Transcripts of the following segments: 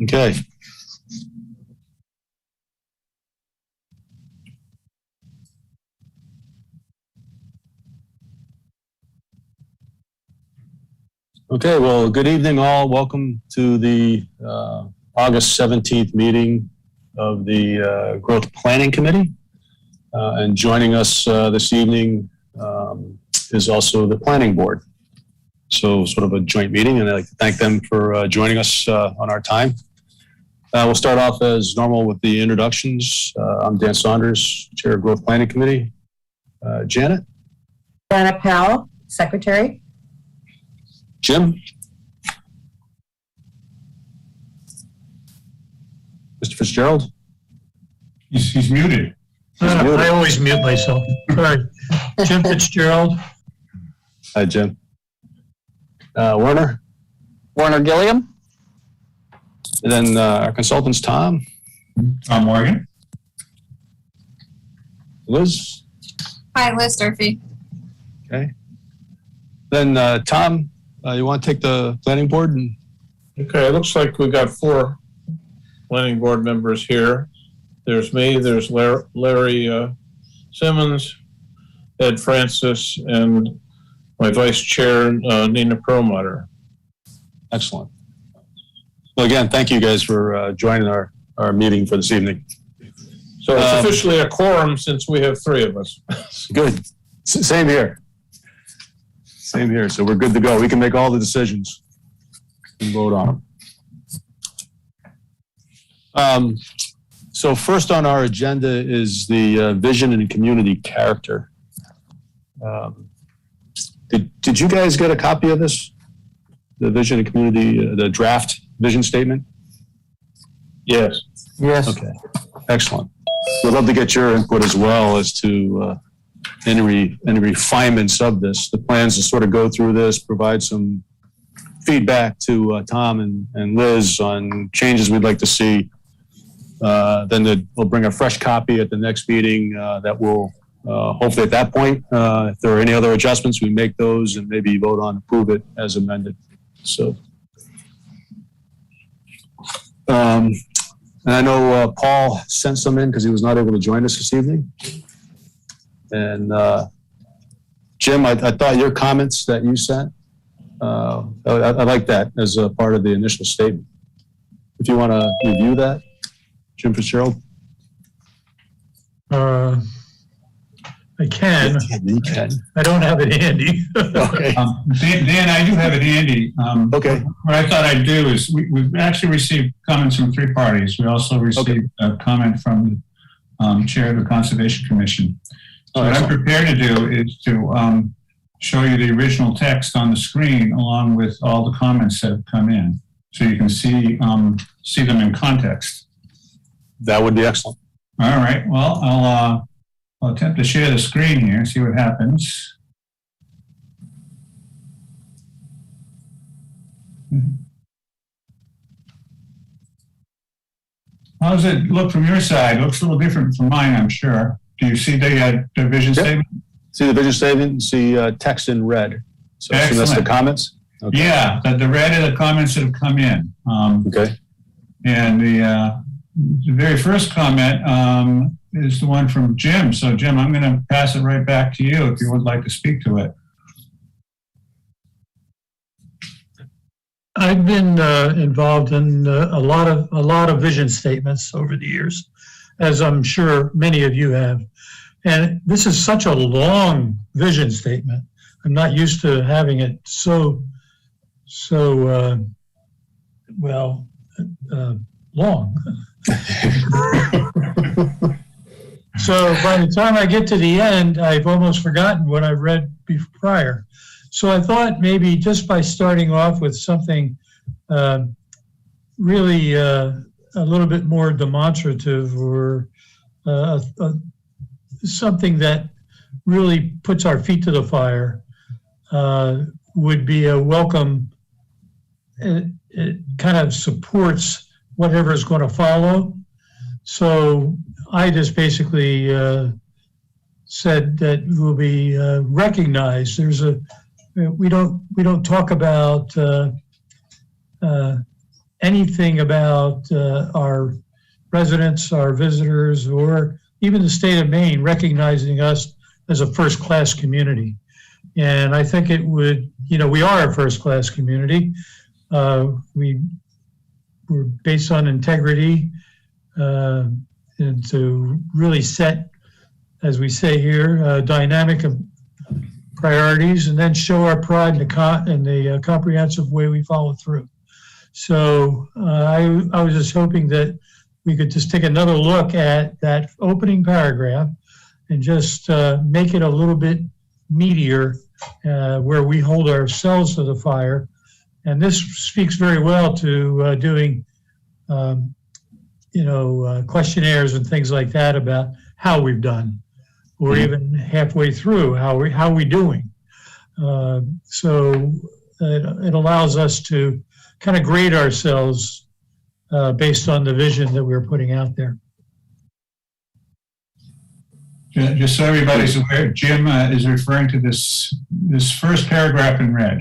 Okay. Okay, well, good evening all. Welcome to the August 17th meeting of the Growth Planning Committee. And joining us this evening is also the Planning Board. So sort of a joint meeting, and I'd like to thank them for joining us on our time. We'll start off as normal with the introductions. I'm Dan Saunders, Chair of Growth Planning Committee. Janet? Anna Powell, Secretary. Jim? Mr. Fitzgerald? He's muted. I always mute myself. All right. Jim Fitzgerald. Hi, Jim. Werner? Warner Gilliam. And then our consultants, Tom? Tom Morgan. Liz? Hi, Liz Durfee. Okay. Then Tom, you want to take the planning board? Okay, it looks like we got 4 planning board members here. There's me, there's Larry Simmons, Ed Francis, and my vice chair, Nina Perlmutter. Excellent. Well, again, thank you guys for joining our meeting for this evening. So it's officially a quorum since we have 3 of us. Good. Same here. Same here. So we're good to go. We can make all the decisions and vote on them. So first on our agenda is the vision and community character. Did you guys get a copy of this? The vision and community, the draft vision statement? Yes. Yes. Okay. Excellent. We'd love to get your input as well as to any refinements of this. The plans to sort of go through this, provide some feedback to Tom and Liz on changes we'd like to see. Then we'll bring a fresh copy at the next meeting that will hopefully at that point, if there are any other adjustments, we make those and maybe vote on approve it as amended. So, and I know Paul sent some in because he was not able to join us this evening. And Jim, I thought your comments that you sent, I like that as a part of the initial statement. If you want to review that, Jim Fitzgerald. I can. You can. I don't have it handy. Okay. Dan, I do have it handy. Okay. What I thought I'd do is we've actually received comments from 3 parties. We also received a comment from the chair of the Conservation Commission. So what I'm prepared to do is to show you the original text on the screen along with all the comments that have come in, so you can see them in context. That would be excellent. All right. Well, I'll attempt to share the screen here and see what happens. How does it look from your side? It looks a little different from mine, I'm sure. Do you see the vision statement? See the vision statement and see text in red. So that's the comments? Okay. Yeah, the red are the comments that have come in. Okay. And the very first comment is the one from Jim. So Jim, I'm going to pass it right back to you if you would like to speak to it. I've been involved in a lot of vision statements over the years, as I'm sure many of you have. And this is such a long vision statement. I'm not used to having it so long. So by the time I get to the end, I've almost forgotten what I've read prior. So I thought maybe just by starting off with something really a little bit more demonstrative, or something that really puts our feet to the fire, would be a welcome. It kind of supports whatever is going to follow. So I just basically said that we'll be recognized. We don't talk about anything about our residents, our visitors, or even the state of Maine recognizing us as a first-class community. And I think it would, we are a first-class community. We're based on integrity and to really set, as we say here, dynamic priorities, and then show our pride in the comprehensive way we follow through. So I was just hoping that we could just take another look at that opening paragraph and just make it a little bit meatier, where we hold ourselves to the fire. And this speaks very well to doing, questionnaires and things like that about how we've done, or even halfway through, how are we doing? So it allows us to kind of grade ourselves based on the vision that we're putting out there. Just so everybody's aware, Jim is referring to this first paragraph in red.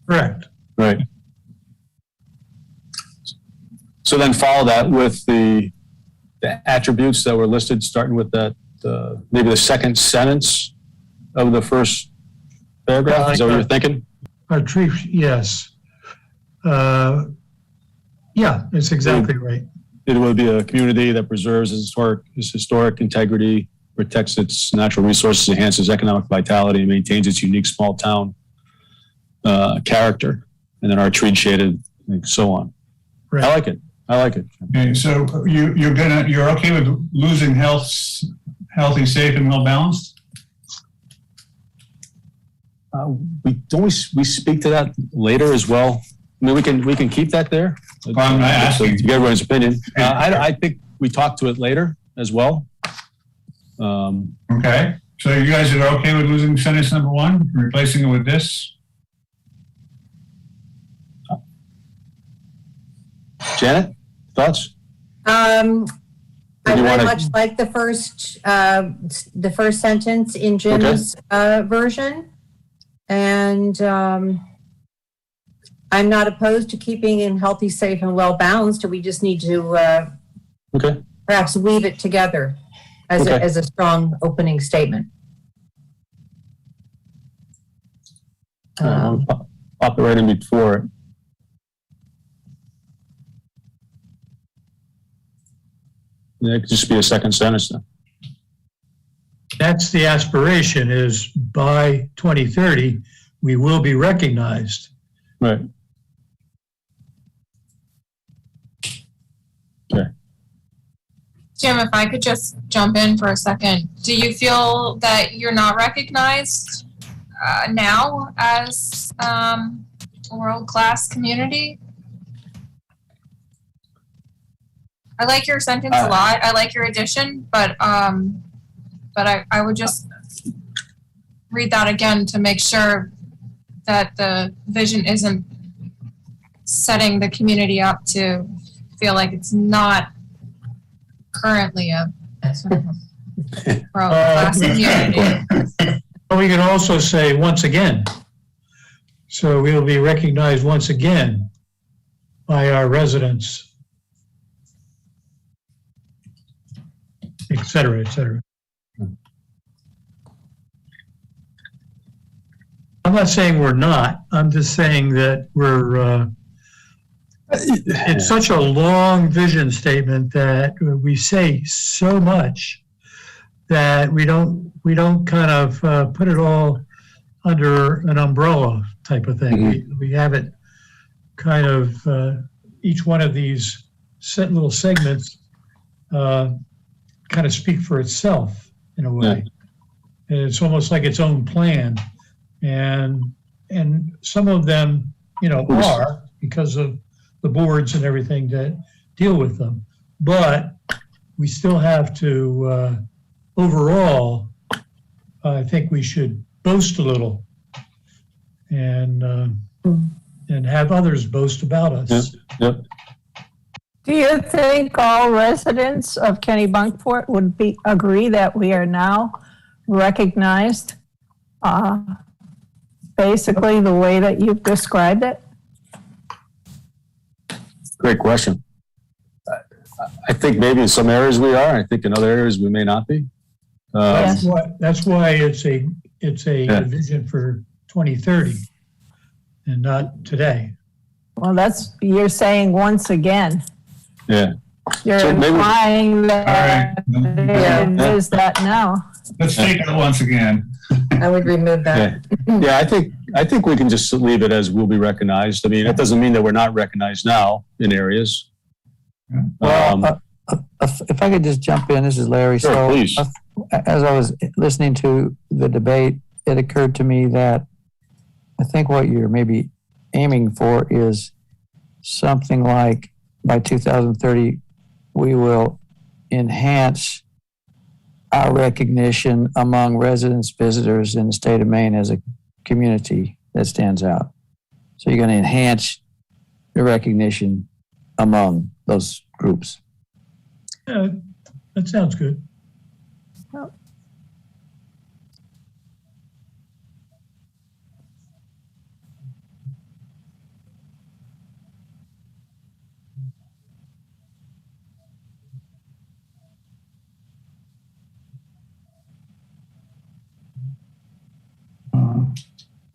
Correct. Right. So then follow that with the attributes that were listed, starting with that, maybe the second sentence of the first paragraph. Is that what you're thinking? Our tree, yes. Yeah, it's exactly right. It would be a community that preserves its historic integrity, protects its natural resources, enhances economic vitality, and maintains its unique small town character. And then our tree shaded, and so on. Right. I like it. Okay, so you're okay with losing healthy, safe, and well balanced? We speak to that later as well. I mean, we can keep that there. Well, I'm not asking. To get everyone's opinion. I think we talk to it later as well. Okay, so you guys are okay with losing sentence number 1, and replacing it with this? Janet, thoughts? I very much like the first sentence in Jim's version. And I'm not opposed to keeping in healthy, safe, and well balanced. We just need to perhaps weave it together as a strong opening statement. Pop it right in before it. Yeah, it could just be a second sentence then. That's the aspiration, is by 2030, we will be recognized. Right. Okay. Jim, if I could just jump in for a second. Do you feel that you're not recognized now as a world-class community? I like your sentence a lot. I like your addition, but I would just read that again to make sure that the vision isn't setting the community up to feel like it's not currently a world-class community. We can also say once again. So we will be recognized once again by our residents, et cetera, et cetera. I'm not saying we're not. I'm just saying that we're, it's such a long vision statement that we say so much that we don't kind of put it all under an umbrella type of thing. Mm-hmm. We have it kind of, each one of these little segments kind of speak for itself in a way. Yeah. And it's almost like its own plan. And some of them, are because of the boards and everything that deal with them. But we still have to, overall, I think we should boast a little and have others boast about us. Yep. Do you think all residents of Kennebunkport would agree that we are now recognized basically the way that you've described it? Great question. I think maybe in some areas we are. I think in other areas we may not be. Yes. That's why it's a Yeah. vision for 2030 and not today. Well, you're saying once again. Yeah. You're So maybe- implying that All right. it is that now. Let's take that once again. I would remove that. Yeah, I think we can just leave it as will be recognized. I mean, that doesn't mean that we're not recognized now in areas. Well, if I could just jump in, this is Larry. Sure, So, please. as I was listening to the debate, it occurred to me that I think what you're maybe aiming for is something like by 2030, we will enhance our recognition among residents, visitors in the state of Maine as a community that stands out. So you're going to enhance the recognition among those groups. Yeah, that sounds good.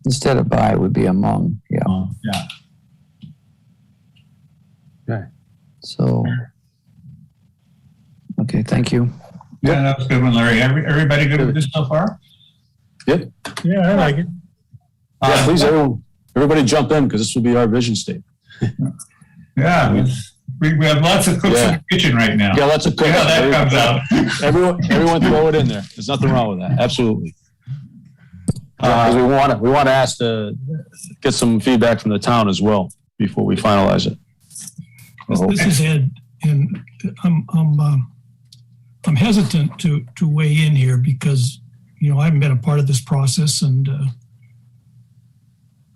Instead of by, it would be among. Yeah. Yeah. Okay. So, okay, thank you. Yeah, that was a good one, Larry. Everybody good with this so far? Yeah, I like it. Yeah, please, everybody jump in because this will be our vision statement. Yeah, we have lots of cooks in the kitchen right now. Yeah, lots of See how that comes out. Everyone throw it in there. There's nothing wrong with that. Absolutely. Because we want to ask to get some feedback from the town as well before we finalize it. This is Ed, and I'm hesitant to weigh in here because, you know, I haven't been a part of this process, and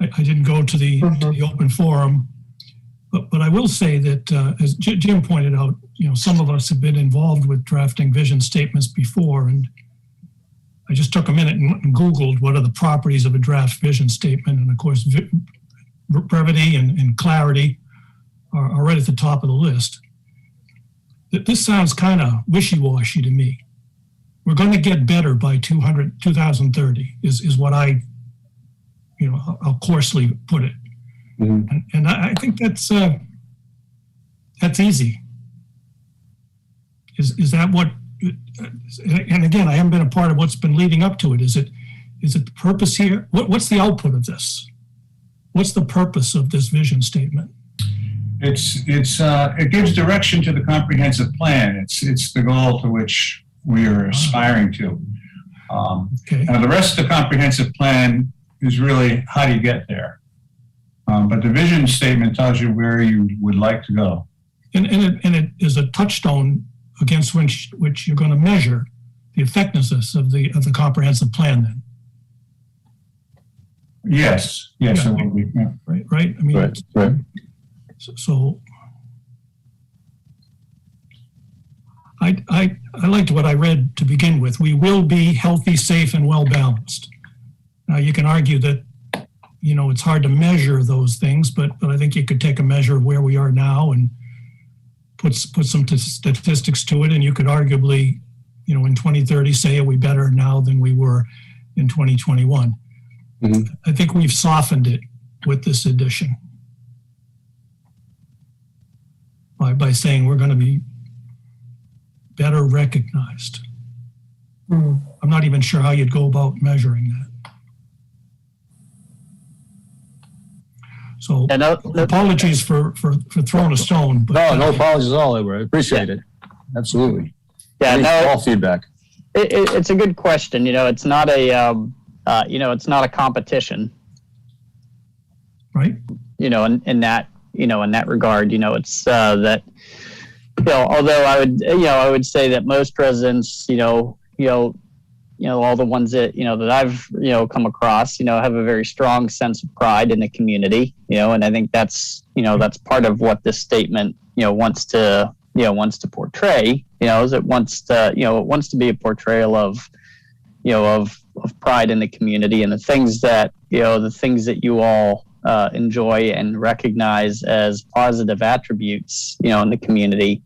I didn't go to the open forum. But I will say that, as Jim pointed out, you know, some of us have been involved with drafting vision statements before, and I just took a minute and Googled what are the properties of a draft vision statement, and of course, brevity and clarity are right at the top of the list. This sounds kind of wishy-washy to me. We're going to get better by 2030 is what I'll coarsely put it. Mm-hmm. And I think that's easy. Is that what? And again, I haven't been a part of what's been leading up to it. Is it the purpose here? What's the output of this? What's the purpose of this vision statement? It gives direction to the comprehensive plan. It's the goal to which we are aspiring to. Okay. Now the rest of the comprehensive plan is really how do you get there. But the vision statement tells you where you would like to go. And it is a touchstone against which you're going to measure the effectiveness of the comprehensive plan. Then, Yes, Yeah. it will be. Yeah. right. I mean, Right. So I liked what I read to begin with. We will be healthy, safe, and well balanced. Now you can argue that, you know, it's hard to measure those things, but I think you could take a measure of where we are now and put some statistics to it, and you could arguably, you know, in 2030 say, are we better now than we were in 2021? Mm-hmm. I think we've softened it with this addition by saying we're going to be better recognized. I'm not even sure how you'd go about measuring that. So And apologies for throwing a stone. But No apologies at all, Edward. I appreciate it. Absolutely. yeah, no, All feedback. it's a good question. You know, it's not it's not a competition. right? You know, in that regard, you know, it's that, you know, although I would say that most residents, all the ones that, that I've, come across, have a very strong sense of pride in the community, and I think that's part of what this statement, wants to portray, is it wants to be a portrayal of pride in the community and the things that you all, enjoy and recognize as positive attributes, in the community.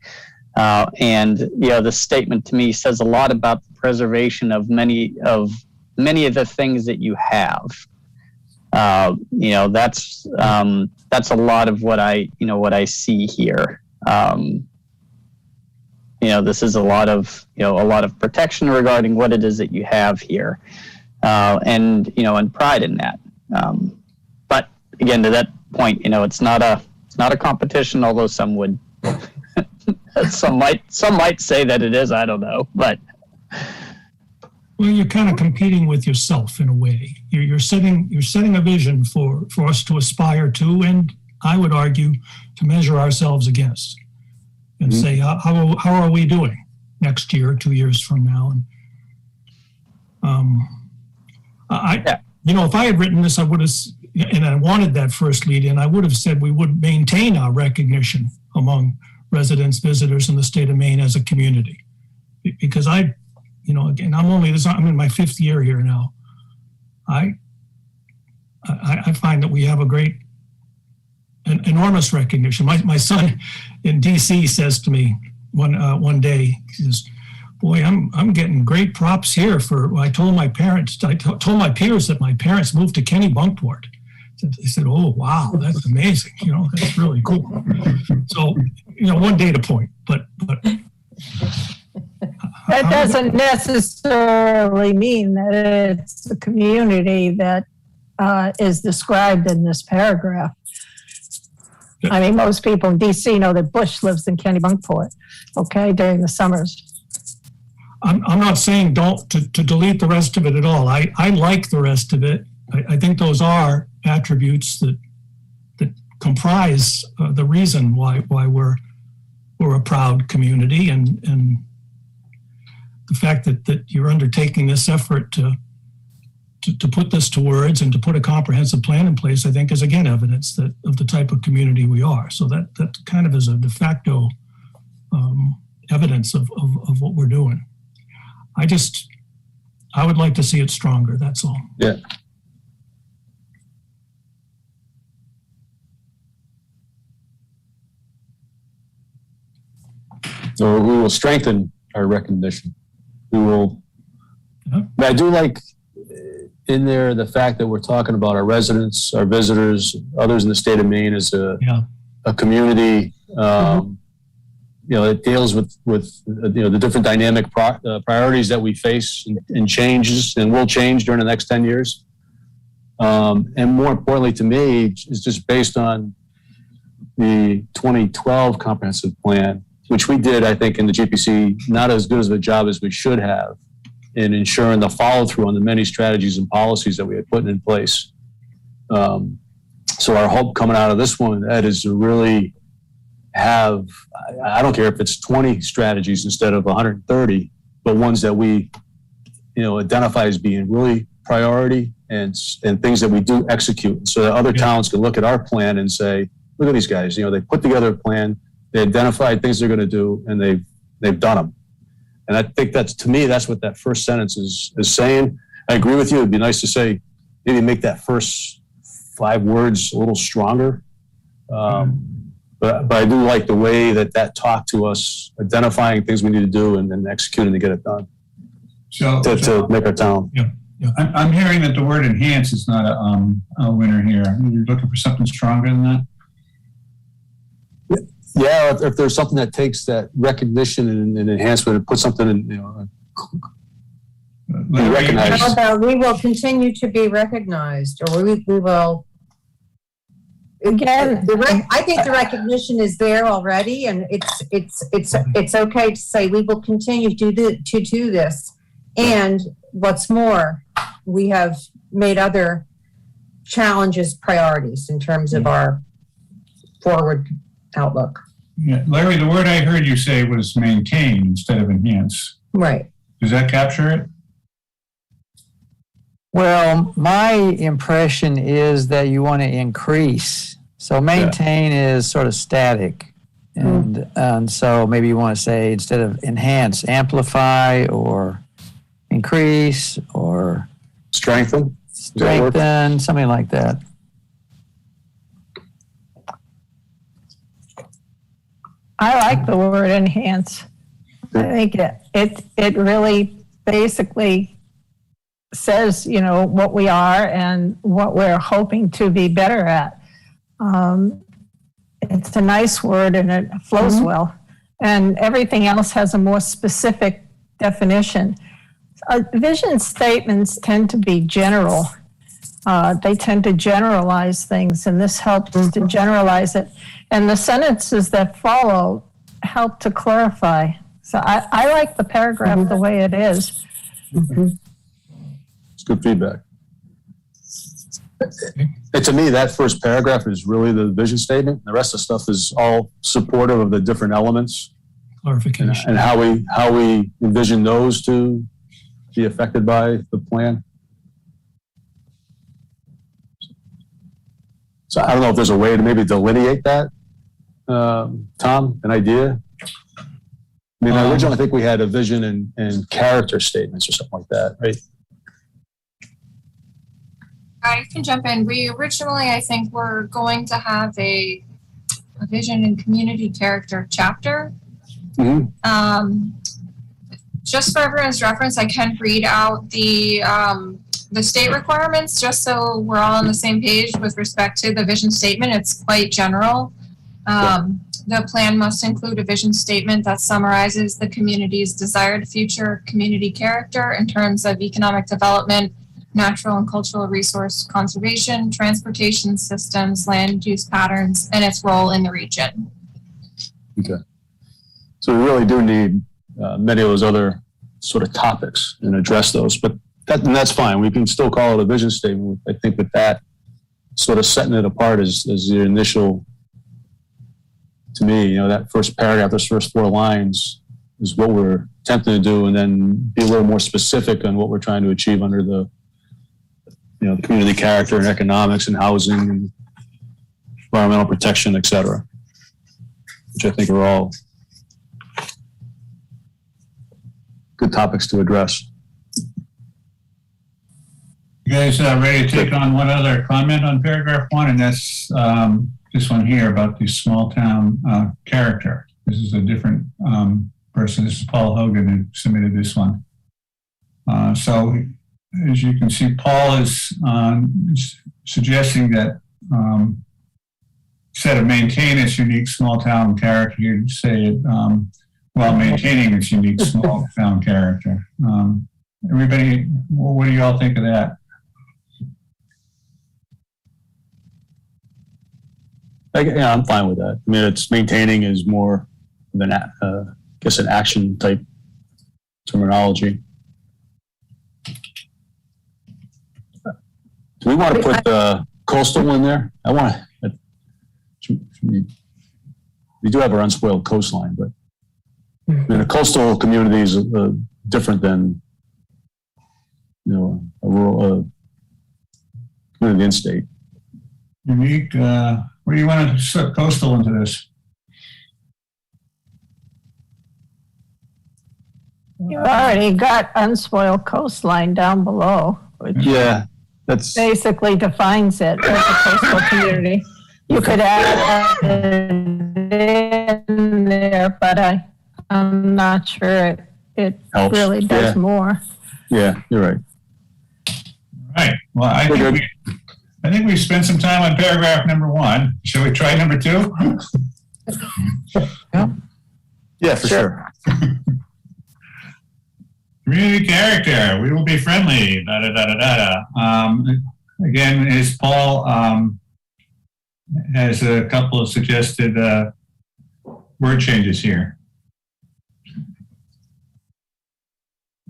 And the statement to me says a lot about the preservation of many of the things that you have. That's a lot of what I see here. This is a lot of protection regarding what it is that you have here, and pride in that. But again, to that point, it's not a competition, although some would, some might say that it is. I don't know, but. Well, you're kind of competing with yourself in a way. You're setting a vision for us to aspire to, and I would argue to measure ourselves against, and say how are we doing next year, 2 years from now? And if I had written this, I would have, and I wanted that first lead in, I would have said we would maintain our recognition among residents, visitors in the state of Maine as a community, because again, I'm in my 5th year here now. I find that we have an enormous recognition. My son in DC says to me one day, he says, "Boy, I'm getting great props here for." I told my peers that my parents moved to Kennebunkport. They said, "Oh, wow, that's amazing. That's really cool." So, one data point, but. That doesn't necessarily mean that it's the community that is described in this paragraph. I mean, most people in DC know that Bush lives in Kennebunkport, during the summers. I'm not saying to delete the rest of it at all. I like the rest of it. I think those are attributes that comprise the reason why we're a proud community, and the fact that you're undertaking this effort to put this to words and to put a comprehensive plan in place, I think is again evidence of the type of community we are. So that kind of is a de facto evidence of what we're doing. I would like to see it stronger. That's all. Yeah. So we will strengthen our recognition. We will. But I do like in there the fact that we're talking about our residents, our visitors, others in the state of Maine as a community. It deals with the different dynamic priorities that we face and changes and will change during the next 10 years. And more importantly to me is just based on the 2012 comprehensive plan, which we did, I think, in the GPC, not as good as a job as we should have in ensuring the follow-through on the many strategies and policies that we had put in place. So our hope coming out of this one, Ed, is to really have, I don't care if it's 20 strategies instead of 130, but ones that we, identify as being really priority and things that we do execute, so that other towns can look at our plan and say, look at these guys, they put together a plan, they identified things they're going to do, and they've done them. And I think to me, that's what that first sentence is saying. I agree with you. It'd be nice to say, maybe make that first 5 words a little stronger. But I do like the way that talked to us, identifying things we need to do and then executing to get it done. So to make our town. Yeah. I'm hearing that the word enhance is not a winner here. You're looking for something stronger than that? Yeah, if there's something that takes that recognition and enhancement and puts something in, be recognized. How about we will continue to be recognized, or we will. Again, I think the recognition is there already, and it's okay to say we will continue to do this. And what's more, we have made other challenges priorities in terms of our forward outlook. Yeah, Larry, the word I heard you say was maintain instead of enhance. Right. Does that capture it? Well, my impression is that you want to increase. So maintain is sort of static. And so maybe you want to say, instead of enhance, amplify or increase or Strengthen, something like that. I like the word enhance. I think it really basically says, what we are and what we're hoping to be better at. It's a nice word and it flows well. And everything else has a more specific definition. Vision statements tend to be general. They tend to generalize things, and this helps to generalize it. And the sentences that follow help to clarify. So I like the paragraph the way it is. It's good feedback. And to me, that first paragraph is really the vision statement. The rest of the stuff is all supportive of the different elements Clarification. and how we envision those to be affected by the plan. So I don't know if there's a way to maybe delineate that, Tom, an idea? I mean, originally I think we had a vision and character statements or something like that, right? I can jump in. We originally, I think, were going to have a vision and community character chapter. Just for everyone's reference, I can read out the state requirements just so we're all on the same page with respect to the vision statement. It's quite general. The plan must include a vision statement that summarizes the community's desired future community character in terms of economic development, natural and cultural resource conservation, transportation systems, land use patterns, and its role in the region. Okay. So we really do need many of those other sort of topics and address those, but that's fine. We can still call it a vision statement. I think with that sort of setting it apart as the initial, to me, that first paragraph, those first 4 lines is what we're attempting to do, and then be a little more specific on what we're trying to achieve under the the community character and economics and housing and environmental protection, et cetera, which I think are all good topics to address. You guys ready to take on one other comment on paragraph 1? And that's this one here about the small town character. This is a different person. This is Paul Hogan who submitted this one. So as you can see, Paul is suggesting that instead of maintain its unique small town character, you'd say it while maintaining its unique small town character. Everybody, what do you all think of that? Yeah, I'm fine with that. I mean, it's maintaining is more than, I guess, an action type terminology. Do we want to put coastal in there? We do have our unspoiled coastline, but I mean, a coastal community is different than a rural community in state. Unique. Where do you want to set coastal into this? You already got unspoiled coastline down below, which That's basically defines it as a coastal community. You could add it in there, but I'm not sure it Helps. really does more. Yeah, you're right. Right. Well, I think we spent some time on paragraph number 1. Shall we try number 2? Yeah, for sure. Community character. We will be friendly. Da da da da da. Again, as Paul has a couple of suggested word changes here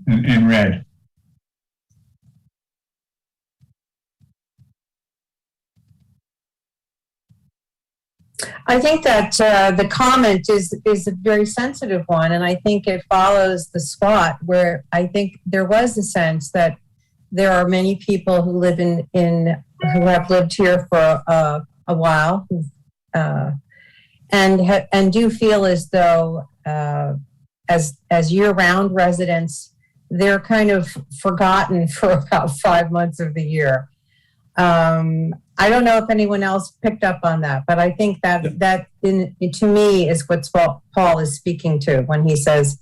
in red. I think that the comment is a very sensitive one, and I think it follows the SWOT, where I think there was a sense that there are many people who live who have lived here for a while, and do feel as though as year-round residents, they're kind of forgotten for about 5 months of the year. I don't know if anyone else picked up on that, but I think that to me is what Paul is speaking to when he says,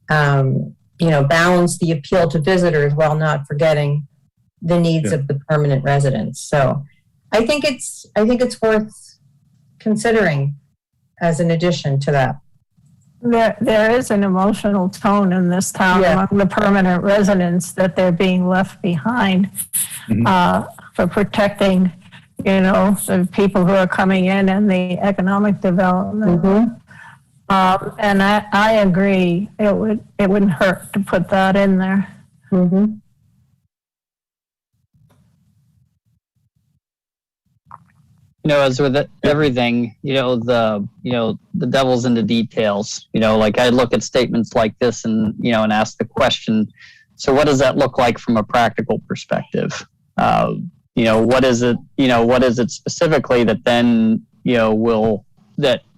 balance the appeal to visitors while not forgetting the needs of the permanent residents. So I think it's worth considering as an addition to that. There is an emotional tone in this town among the permanent residents that they're being left behind for protecting, the people who are coming in and the economic development. And I agree. It wouldn't hurt to put that in there. As with everything, the devil's in the details. Like I look at statements like this and ask the question, so what does that look like from a practical perspective? What is it specifically that then, we'll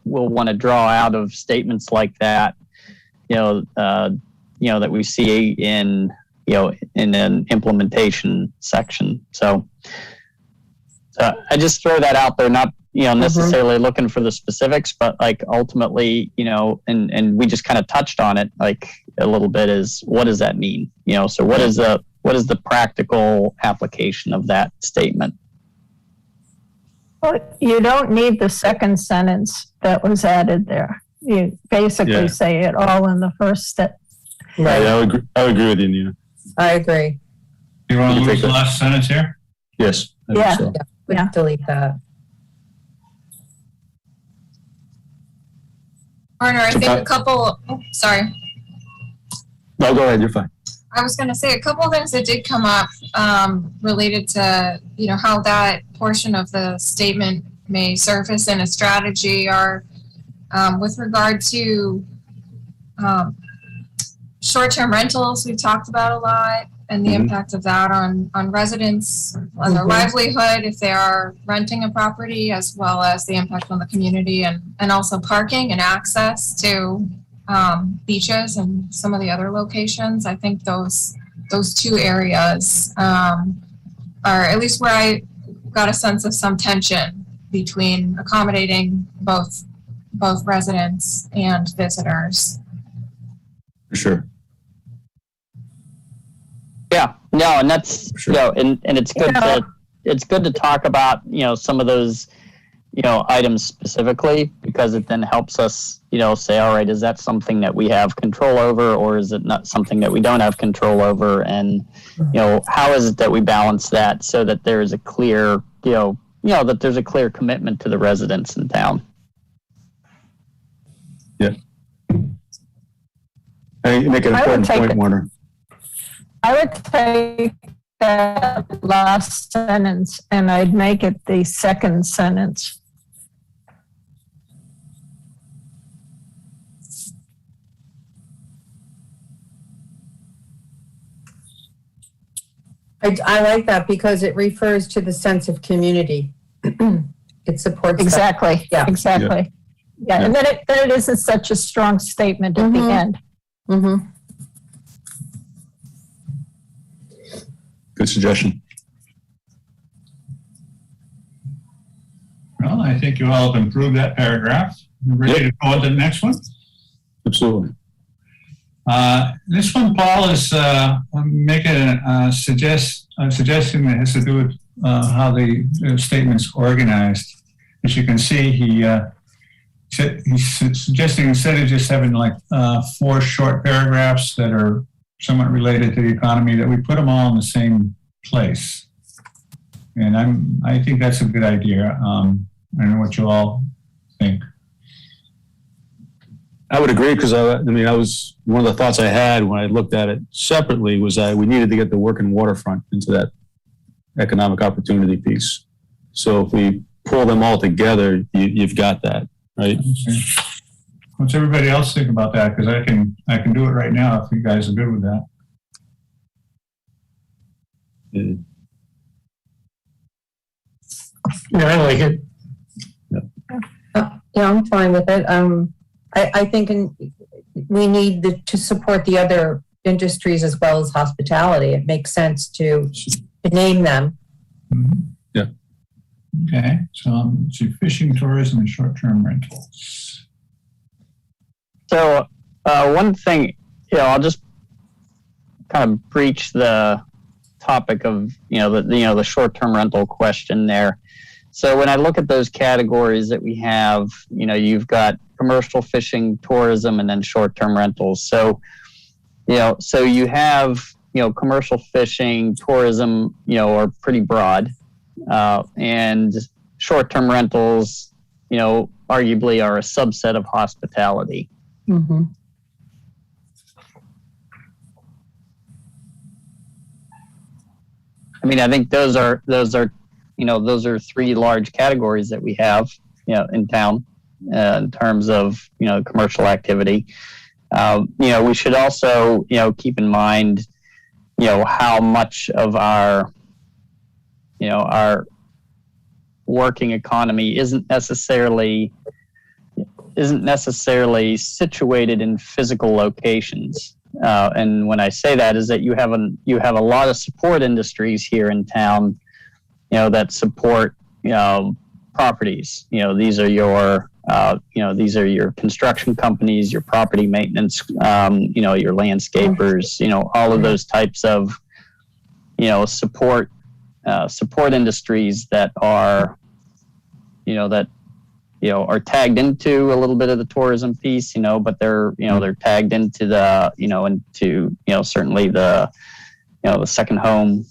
want to draw out of statements like that, that we see in an implementation section. So I just throw that out there, not, necessarily looking for the specifics, but like ultimately, and we just kind of touched on it like a little bit is what does that mean? So what is the practical application of that statement? Well, you don't need the second sentence that was added there. You basically say it all in the first step. Right. I would agree with you, Nina. I agree. You want to lose the last sentence here? Yes. I think so. We can delete that. Warner, I think a couple, sorry. No, go ahead. You're fine. I was going to say a couple of things that did come up related to, how that portion of the statement may surface in a strategy are with regard to short-term rentals we've talked about a lot and the impact of that on residents, on their livelihood if they are renting a property, as well as the impact on the community and also parking and access to beaches and some of the other locations. I think those two areas are at least where I got a sense of some tension between accommodating both residents and visitors. For sure. Yeah, no, and that's, and it's good to talk about, some of those, items specifically, because it then helps us, say, all right, is that something that we have control over, or is it not something that we don't have control over? And, how is it that we balance that so that there is a clear, that there's a clear commitment to the residents in town? Yeah. You make an important point, Warner. I would take that last sentence and I'd make it the second sentence. I like that because it refers to the sense of community. It supports exactly. That. Exactly. Yeah, and then it isn't such a strong statement at the end. Good suggestion. Well, I think you all have improved that paragraph. We're ready to go on to the next one? Absolutely. This one, Paul, is making a suggestion that has to do with how the statement's organized. As you can see, he's suggesting instead of just having like 4 short paragraphs that are somewhat related to the economy, that we put them all in the same place. And I think that's a good idea. I don't know what you all think. I would agree because I was one of the thoughts I had when I looked at it separately was we needed to get the working waterfront into that economic opportunity piece. So if we pull them all together, you've got that, right? Okay. What's everybody else think about that? Because I can do it right now if you guys are good with that. Yeah, I like it. Yeah, I'm fine with it. I think we need to support the other industries as well as hospitality. It makes sense to name them. Mm-hmm. Yeah. Okay, so let's see, fishing, tourism, and short-term rentals. So one thing, I'll just kind of breach the topic of the short-term rental question there. So when I look at those categories that we have, you've got commercial fishing, tourism, and then short-term rentals. So so you have commercial fishing, tourism, are pretty broad, and short-term rentals, arguably are a subset of hospitality. Mm-hmm. I mean, I think those are three large categories that we have, in town, in terms of, commercial activity. We should also, keep in mind, how much of our working economy isn't necessarily situated in physical locations. And when I say that is that you have a lot of support industries here in town, that support, properties. These are your construction companies, your property maintenance, your landscapers, all of those types of, support industries that are, are tagged into a little bit of the tourism piece, but they're tagged into the, certainly the second home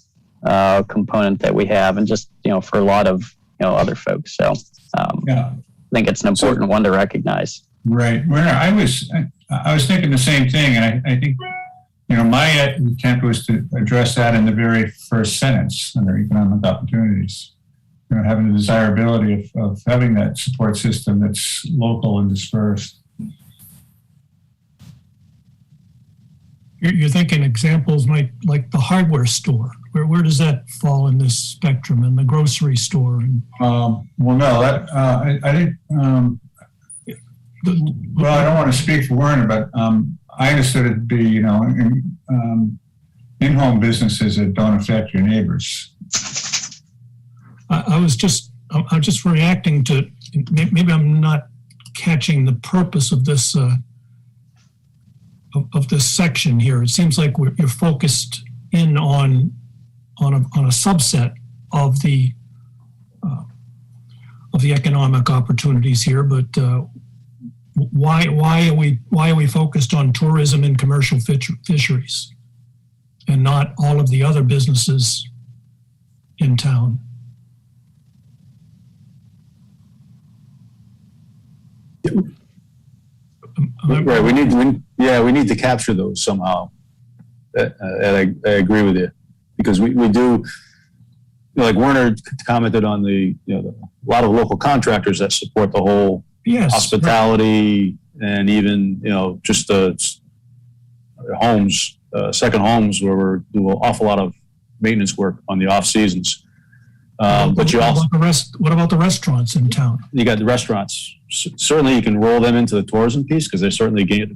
component that we have, and just, for a lot of, other folks. So I think it's an important one to recognize. Right. Well, I was thinking the same thing, and I think, my intent was to address that in the very first sentence under economic opportunities. Having the desirability of having that support system that's local and dispersed. You're thinking examples might like the hardware store. Where does that fall in this spectrum? And the grocery store? Well, no, that I think. Well, I don't want to speak for Werner, but I understood it to be, in-home businesses that don't affect your neighbors. I'm just reacting to, maybe I'm not catching the purpose of this of this section here. It seems like you're focused in on a subset of the economic opportunities here, but why are we focused on tourism and commercial fisheries and not all of the other businesses in town? Right, we need to capture those somehow. And I agree with you, because we do, like Werner commented on a lot of local contractors that support the whole hospitality, right. And even, just the homes, second homes, where we're doing an awful lot of maintenance work on the off seasons. But you also, what about the restaurants in town? You got the restaurants. Certainly, you can roll them into the tourism piece, because they certainly gain a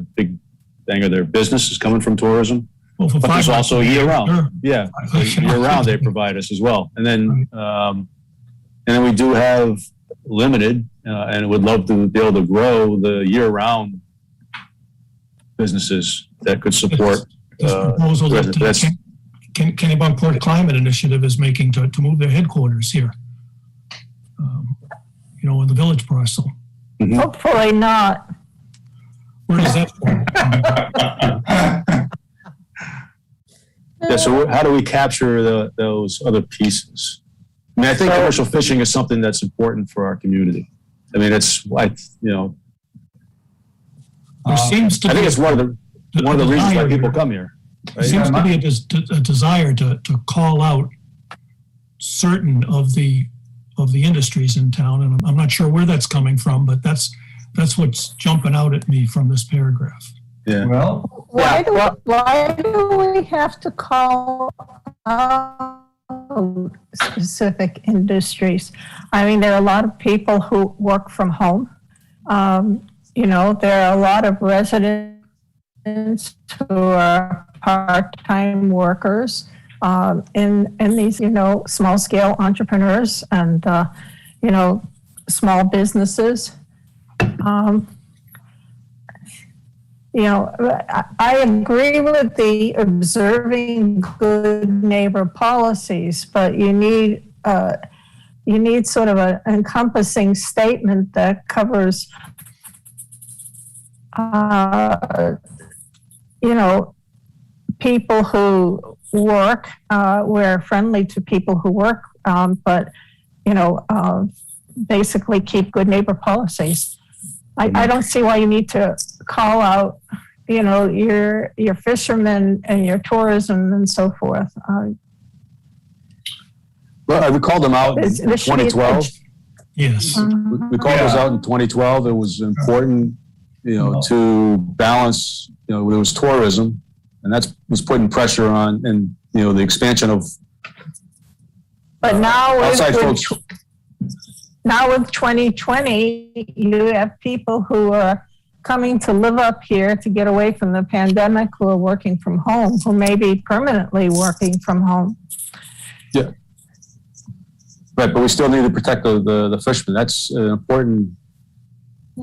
big thing of their business is coming from tourism. Well, but there's also year round. Sure. Yeah, year round they provide us as well. And then we do have limited, and would love to be able to grow the year round businesses that could support. This proposal that Kennebunkport Climate Initiative is making to move their headquarters here, in the village parcel. Mm-hmm. Hopefully not. Where does that fall? Yeah, so how do we capture those other pieces? I mean, I think commercial fishing is something that's important for our community. I mean, it's like, There seems to I be think it's one of the reasons why people come here. There seems to be a desire to call out certain of the industries in town, and I'm not sure where that's coming from, but that's what's jumping out at me from this paragraph. Yeah. Well, Why do we have to call out specific industries? I mean, there are a lot of people who work from home. There are a lot of residents who are part-time workers. in these, small scale entrepreneurs and, small businesses. I agree with the observing good neighbor policies, but you need sort of an encompassing statement that covers, people who work. We're friendly to people who work, but basically keep good neighbor policies. I don't see why you need to call out, your fishermen and your tourism and so forth. Well, we called them out in This should be- 2012. Yes. We called those out in 2012. It was important, to balance, there was tourism, and that was putting pressure on, and, the expansion of But now outside folks. Now with 2020, you have people who are coming to live up here to get away from the pandemic, who are working from home, who may be permanently working from home. Yeah. Right, but we still need to protect the fishermen. That's an important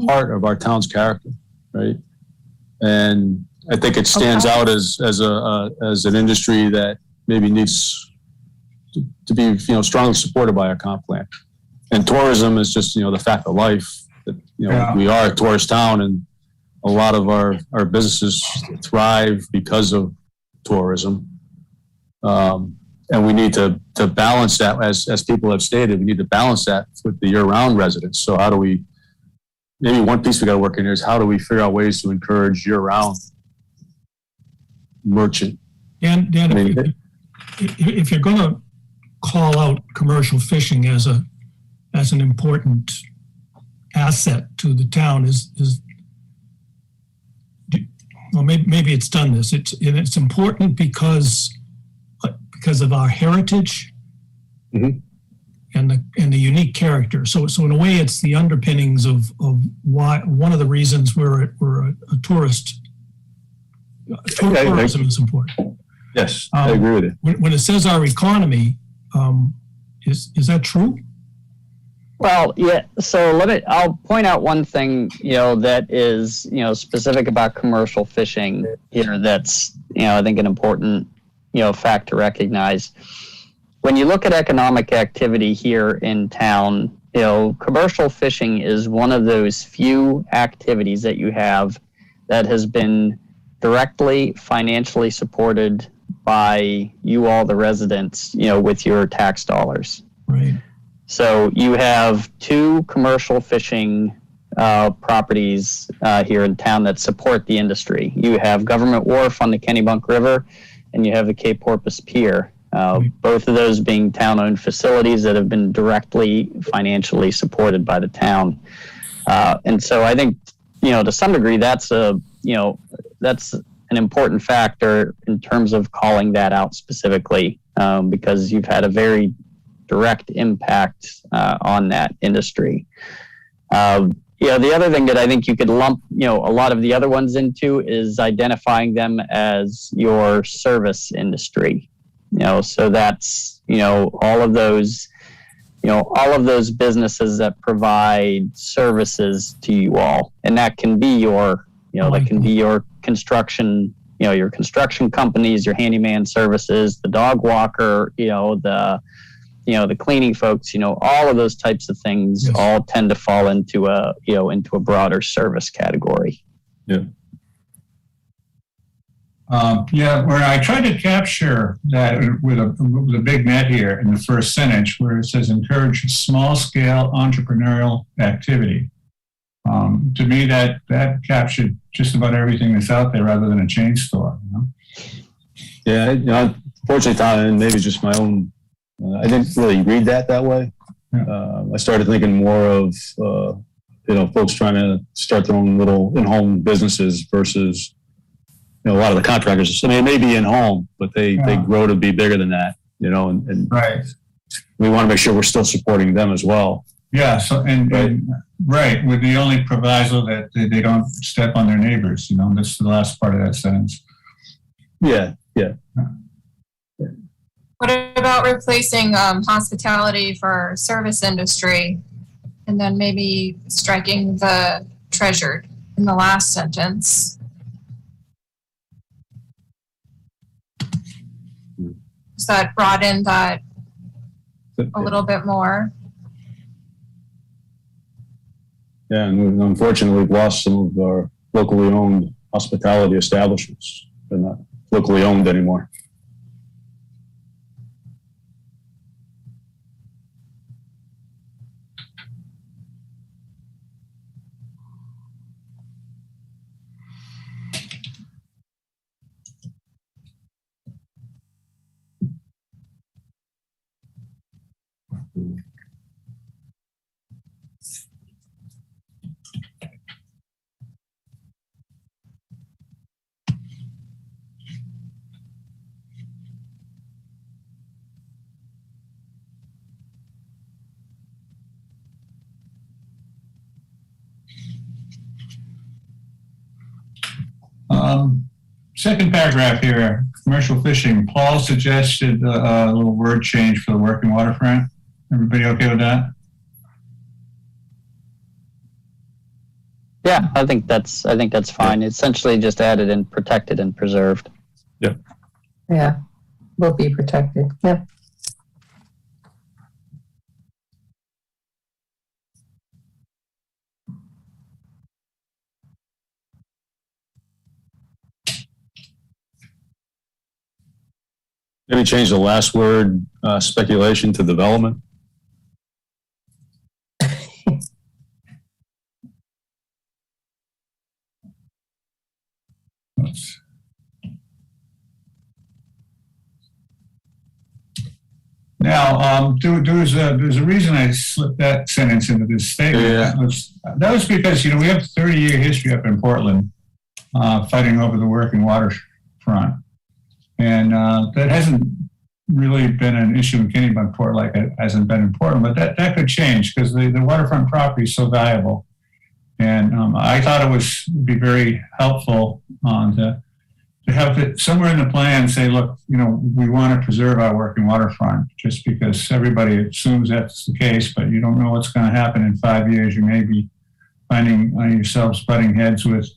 part of our town's character, right? And I think it stands out as an industry that maybe needs to be, strongly supported by our comp plan. And tourism is just, the fact of life that, we are a tourist town, and a lot of our businesses thrive because of tourism. And we need to balance that, as people have stated, we need to balance that with the year-round residents. So how do we, maybe one piece we got to work in here is how do we figure out ways to encourage year-round merchant? Dan, if you're going to call out commercial fishing as an important asset to the town, maybe it's done this. It's important because of our heritage, mm-hmm. and the unique character. So in a way, it's the underpinnings of why, one of the reasons we're a tourist. Tourism is important. Yes, I agree with you. When it says our economy, is that true? Well, yeah. So I'll point out one thing, that is, specific about commercial fishing here. That's, I think an important, fact to recognize. When you look at economic activity here in town, commercial fishing is one of those few activities that you have that has been directly financially supported by you all, the residents, with your tax dollars. Right. So you have two commercial fishing properties here in town that support the industry. You have Government Wharf on the Kennebunk River, and you have the Cape Porpoise Pier. Both of those being town-owned facilities that have been directly financially supported by the town. And so I think, to some degree, that's that's an important factor in terms of calling that out specifically, because you've had a very direct impact on that industry. The other thing that I think you could lump, a lot of the other ones into is identifying them as your service industry. So that's, all of those businesses that provide services to you all. And that can be your, that can be your construction, your construction companies, your handyman services, the dog walker, the cleaning folks, all of those types of things. Yes. All tend to fall into a broader service category. Yeah. Where I tried to capture that with a big net here in the first sentence, where it says encourage small-scale entrepreneurial activity. To me, that captured just about everything that's out there, rather than a chain store. Yeah, unfortunately, Tom, and maybe just my own. I didn't really read that way. Yeah. I started thinking more of folks trying to start their own little in-home businesses versus. A lot of the contractors, it may be in home, but they grow to be bigger than that, and right. We want to make sure we're still supporting them as well. Yeah. So, right. With the only proviso that they don't step on their neighbors, that's the last part of that sentence. Yeah. about replacing hospitality for service industry and then maybe striking the treasured in the last sentence? Does that broaden that a little bit more? Yeah, and unfortunately, we've lost some of our locally owned hospitality establishments. They're not locally owned anymore. Second paragraph here, commercial fishing. Paul suggested a little word change for the working waterfront. Everybody okay with that? Yeah, I think that's fine. Essentially just added in protected and preserved. Yeah, will be protected. Yep. Maybe change the last word, speculation, to development. Now, there's a reason I slipped that sentence into this statement. Yeah. That was because, we have a 30-year history up in Portland fighting over the working waterfront. And that hasn't really been an issue in Kennebunkport like it hasn't been in Portland, but that could change because the waterfront property is so valuable. And I thought it would be very helpful to have it somewhere in the plan say, look, we want to preserve our working waterfront, just because everybody assumes that's the case, but you don't know what's going to happen in 5 years. You may be finding yourselves butting heads with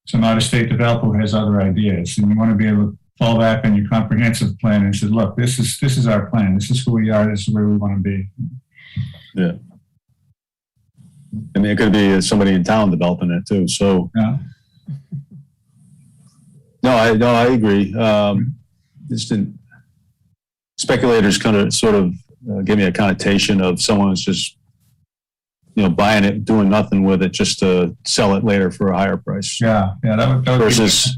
some out-of-state developer who has other ideas, and you want to be able to fall back on your comprehensive plan and say, look, this is our plan. This is who we are. This is where we want to be. Yeah. I mean, it could be somebody in town developing it too. So, Yeah. No, I agree. Speculators kind of sort of give me a connotation of someone who's just, buying it, doing nothing with it just to sell it later for a higher price. Yeah. That would Versus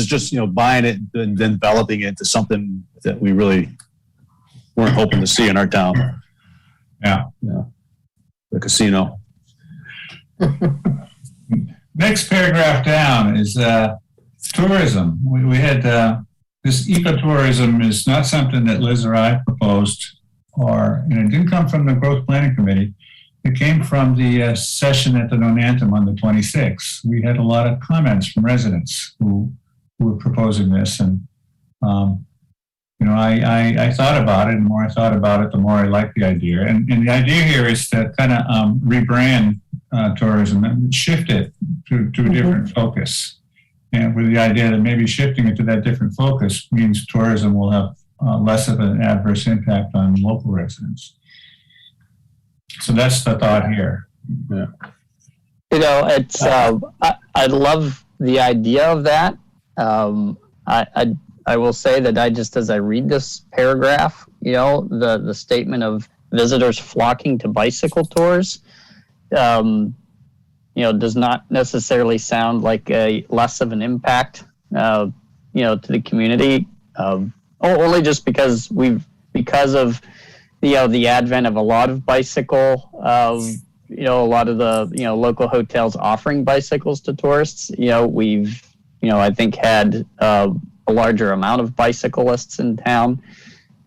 just, buying it and then developing it into something that we really weren't hoping to see in our town. Yeah. The casino. Next paragraph down is tourism. We had this ecotourism is not something that Liz or I proposed, and it didn't come from the Growth Planning Committee. It came from the session at the Nonantum on the 26th. We had a lot of comments from residents who were proposing this, and I thought about it, and the more I thought about it, the more I liked the idea. And the idea here is to kind of rebrand tourism and shift it to a different focus. And with the idea that maybe shifting it to that different focus means tourism will have less of an adverse impact on local residents. So that's the thought here. Yeah. It's I love the idea of that. I will say that as I read this paragraph, the statement of visitors flocking to bicycle tours, does not necessarily sound like a less of an impact, to the community. Only just because of the advent of a lot of bicycle, a lot of the local hotels offering bicycles to tourists. We've I think had a larger amount of bicyclists in town.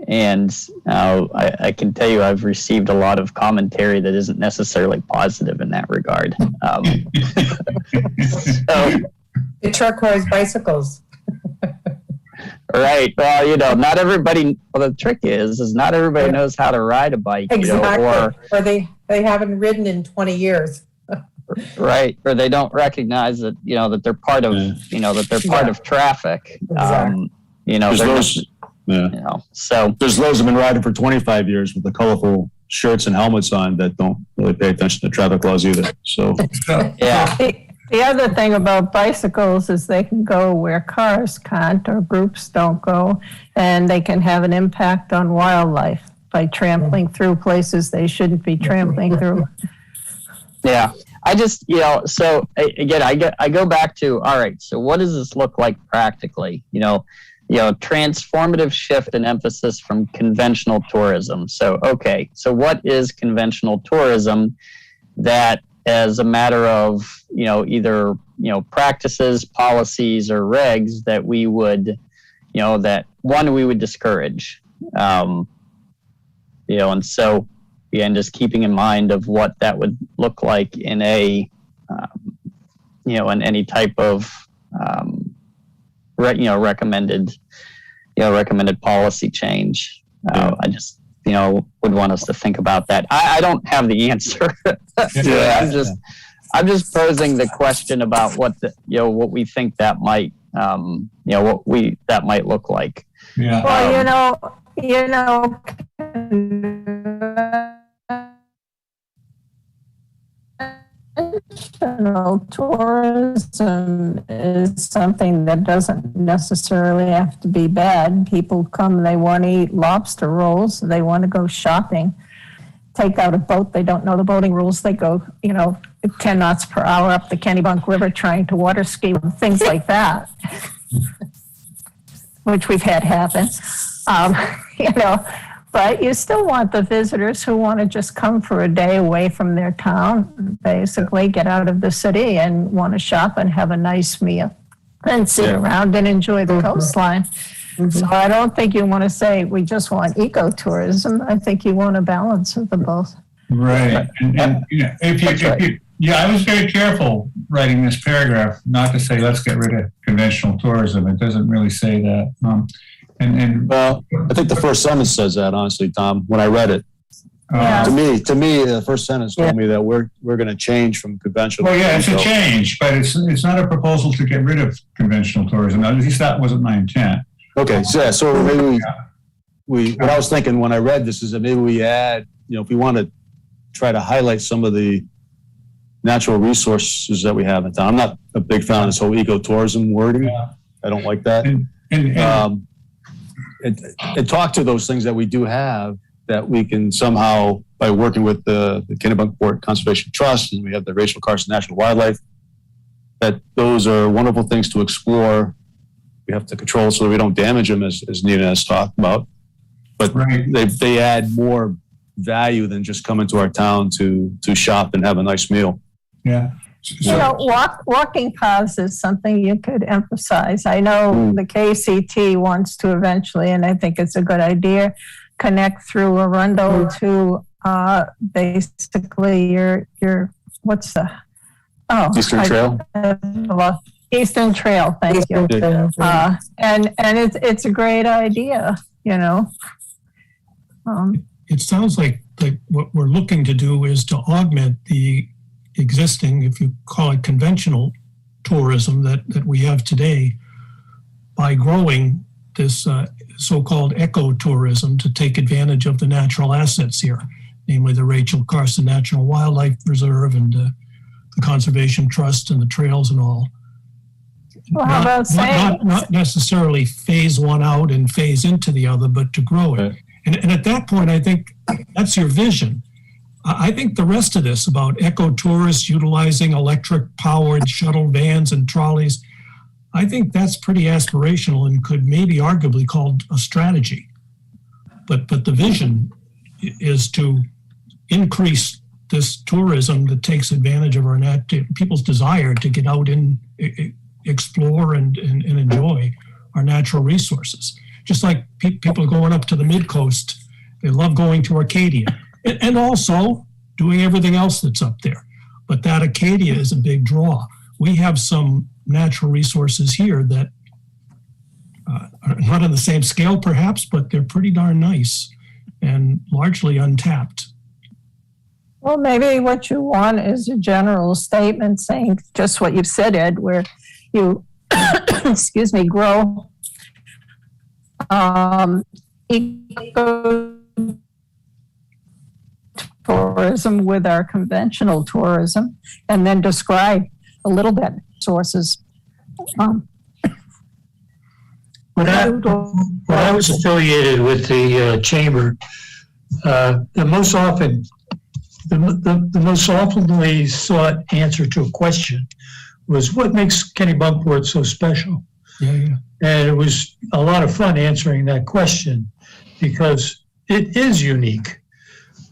And I can tell you I've received a lot of commentary that isn't necessarily positive in that regard. The turquoise bicycles. Right. Well, not everybody. Well, the trick is not everybody knows how to ride a bike. Exactly. Or they haven't ridden in 20 years. Right. Or they don't recognize that that they're part of that they're part of traffic. Exactly. There's those, So there's those who've been riding for 25 years with the colorful shirts and helmets on that don't really pay attention to traffic laws either. So yeah. The other thing about bicycles is they can go where cars can't or groups don't go, and they can have an impact on wildlife by trampling through places they shouldn't be trampling through. Yeah. I just, so again, I go back to, all right, so what does this look like practically? Transformative shift and emphasis from conventional tourism. So, okay, so what is conventional tourism that as a matter of, either, practices, policies, or regs that we would, we would discourage, and so, and just keeping in mind of what that would look like in a, in any type of, recommended policy change. I just, would want us to think about that. I don't have the answer. I'm just posing the question about what what we think that might, that might look like. Yeah. Well, conventional tourism is something that doesn't necessarily have to be bad. People come, they want to eat lobster rolls, they want to go shopping, take out a boat, they don't know the boating rules, they go, 10 knots per hour up the Kennebunkport River trying to water ski, things like that, which we've had happen. But you still want the visitors who want to just come for a day away from their town, basically get out of the city and want to shop and have a nice meal and sit around and enjoy the coastline. So I don't think you want to say we just want ecotourism. I think you want a balance of the both. Right. And I was very careful writing this paragraph not to say let's get rid of conventional tourism. It doesn't really say that. Well, I think the first sentence says that, honestly, Tom, when I read it. Yeah. To me, the first sentence told me that we're going to change from conventional. Well, yeah, it's a change, but it's not a proposal to get rid of conventional tourism. At least that wasn't my intent. Okay, so maybe what I was thinking when I read this is that maybe we add, if we want to try to highlight some of the natural resources that we have in town. I'm not a big fan of this whole ecotourism wording. Yeah. I don't like that. And talk to those things that we do have that we can somehow, by working with the Kennebunkport Conservation Trust, and we have the Rachel Carson National Wildlife, that those are wonderful things to explore. We have to control so that we don't damage them, as Nina has talked about. But they add more value than just coming to our town to shop and have a nice meal. Yeah. Walking paths is something you could emphasize. I know the KCT wants to eventually, and I think it's a good idea, connect through Arundel to basically your what's the Eastern Trail. Eastern Trail, thank you. And it's a great idea, It sounds like what we're looking to do is to augment the existing, if you call it conventional tourism that we have today, by growing this so-called ecotourism to take advantage of the natural assets here, namely the Rachel Carson National Wildlife Reserve and the Conservation Trust and the trails and all. Well, how about saying not necessarily phase one out and phase into the other, but to grow it. And at that point, I think that's your vision. I think the rest of this about ecotourists utilizing electric-powered shuttle vans and trolleys, I think that's pretty aspirational and could maybe arguably called a strategy. But the vision is to increase this tourism that takes advantage of our people's desire to get out and explore and enjoy our natural resources. Just like people going up to the mid-coast, they love going to Arcadia. And also doing everything else that's up there. But that Acadia is a big draw. We have some natural resources here that not on the same scale perhaps, but they're pretty darn nice and largely untapped. Well, maybe what you want is a general statement saying just what you've said, Ed, where you, excuse me, grow tourism with our conventional tourism, and then describe a little bit sources. When I was affiliated with the chamber, the most oftenly sought answer to a question was what makes Kennebunkport so special? Yeah. And it was a lot of fun answering that question because it is unique.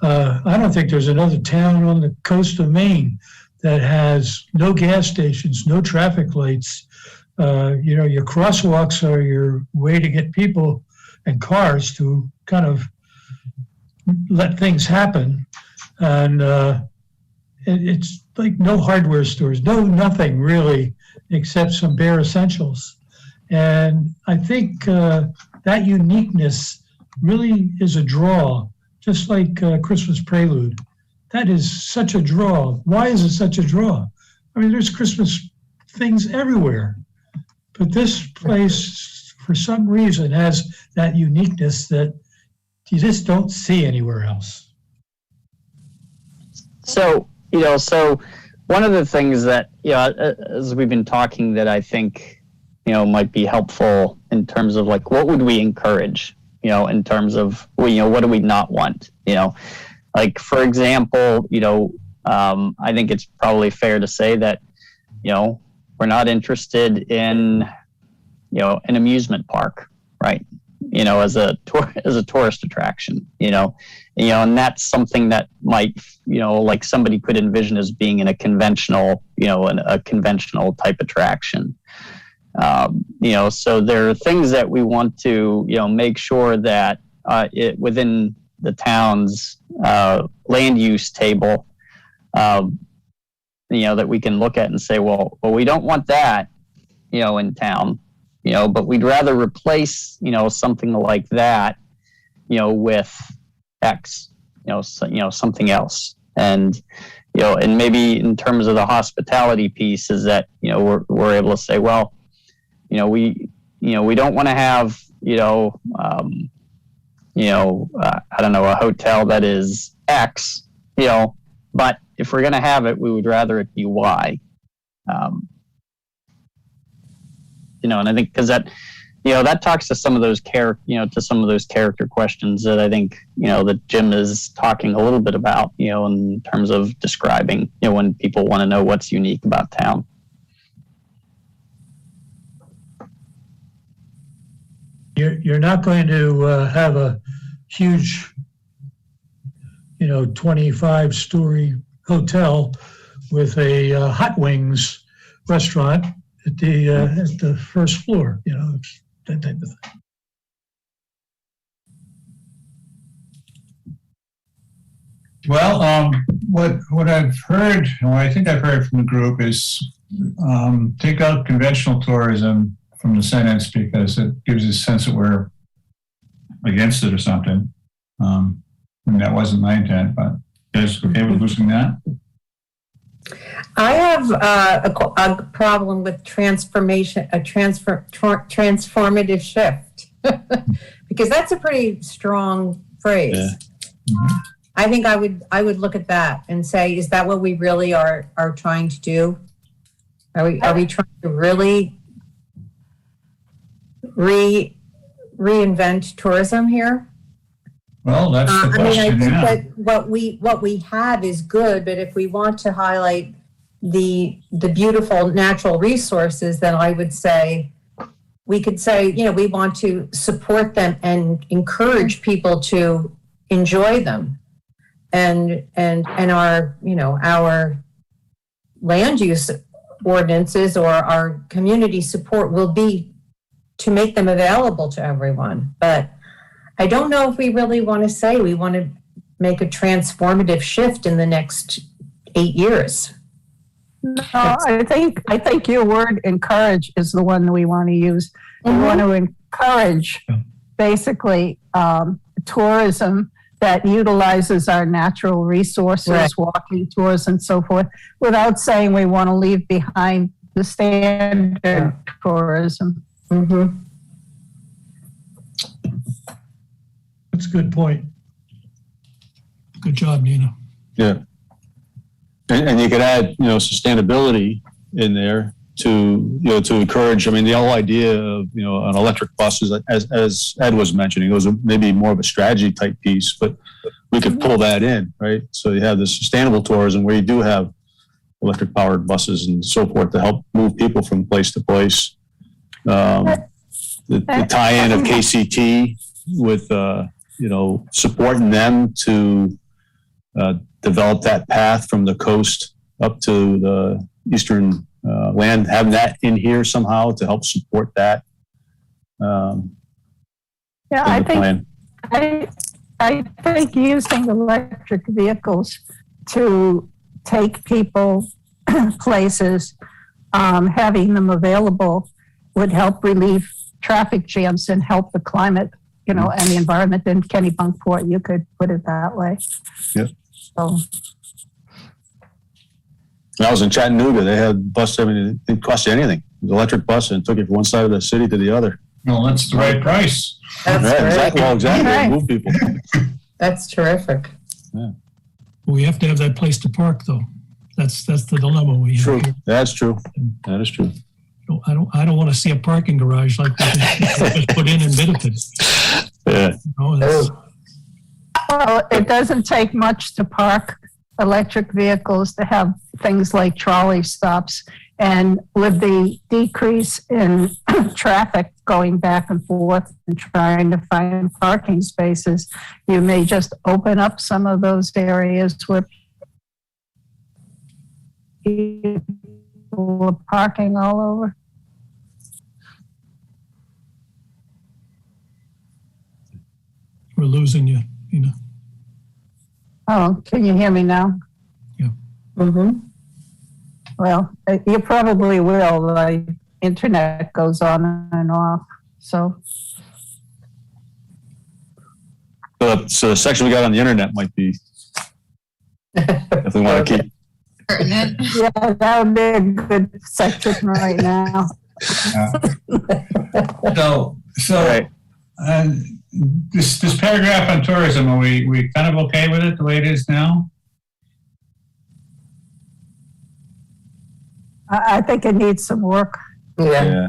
I don't think there's another town on the coast of Maine that has no gas stations, no traffic lights. Your crosswalks are your way to get people and cars to kind of let things happen. And it's like no hardware stores, nothing really except some bare essentials. And I think that uniqueness really is a draw, just like Christmas Prelude. That is such a draw. Why is it such a draw? I mean, there's Christmas things everywhere. But this place, for some reason, has that uniqueness that you just don't see anywhere else. So one of the things that, as we've been talking that I think, might be helpful in terms of like, what would we encourage, in terms of, what do we not want, like, for example, I think it's probably fair to say that, we're not interested in, an amusement park, right? As a tourist attraction, and that's something that might, like somebody could envision as being in a conventional, a conventional type attraction. So there are things that we want to, make sure that it within the town's land use table, that we can look at and say, well, we don't want that, in town, but we'd rather replace, something like that, with X, something else. And, and maybe in terms of the hospitality piece is that, we're able to say, well, we don't want to have, I don't know, a hotel that is X, but if we're going to have it, we would rather it be Y. And I think because that, that talks to some of those character questions that I think, that Jim is talking a little bit about, in terms of describing, when people want to know what's unique about town. You're not going to have a huge, 25-story hotel with a hot wings restaurant at the first floor, that type of thing. Well, what I've heard, or I think I've heard from the group is take out conventional tourism from the sentence because it gives a sense that we're against it or something. And that wasn't my intent, but you guys okay with losing that? I have a problem with transformative shift, because that's a pretty strong phrase. Yeah. Mm-hmm. I think I would look at that and say, is that what we really are trying to do? Are we trying to really reinvent tourism here? Well, that's the question. I think yeah. that what we have is good, but if we want to highlight the beautiful natural resources, then I would say we could say, we want to support them and encourage people to enjoy them, and our our land use ordinances or our community support will be to make them available to everyone. But I don't know if we really want to say we want to make a transformative shift in the next 8 years. No, I think your word encourage is the one that we want to use. We want to encourage basically tourism that utilizes our natural resources, Right. walking tours and so forth, without saying we want to leave behind the standard tourism. Mm-hmm. That's a good point. Good job, Nina. Yeah. And you could add, sustainability in there to encourage, I mean, the whole idea of, an electric bus is, as Ed was mentioning, it was maybe more of a strategy type piece, but we could pull that in, right? So you have the sustainable tourism where you do have electric powered buses and so forth to help move people from place to place. The tie-in of KCT with, supporting them to develop that path from the coast up to the eastern land, having that in here somehow to help support that. Yeah, I think using electric vehicles to take people places, having them available would help relieve traffic jams and help the climate, and the environment in Kennebunkport. You could put it that way. Yep. So. When I was in Chattanooga, they had a bus, I mean, it didn't cost you anything. It was an electric bus and took you from one side of the city to the other. Well, that's the right price. That's Right, great. exactly. Well, exactly. Right. Move people. That's terrific. We have to have that place to park, though. That's the dilemma we have True. here. That's true. That is true. I don't want to see a parking garage like we just put in Middleton. Yeah. Well, it doesn't take much to park electric vehicles to have things like trolley stops. And with the decrease in traffic going back and forth and trying to find parking spaces, you may just open up some of those areas where people are parking all over. We're losing you, Oh, can you hear me now? Yeah. Mm-hmm. Well, you probably will. The internet goes on and off. So, So the section we got on the internet might be, if we want to keep. Pertinent. yeah, that would be a good section right now. So Right. this paragraph on tourism, are we kind of okay with it the way it is now? I think it needs some work. Yeah. Yeah.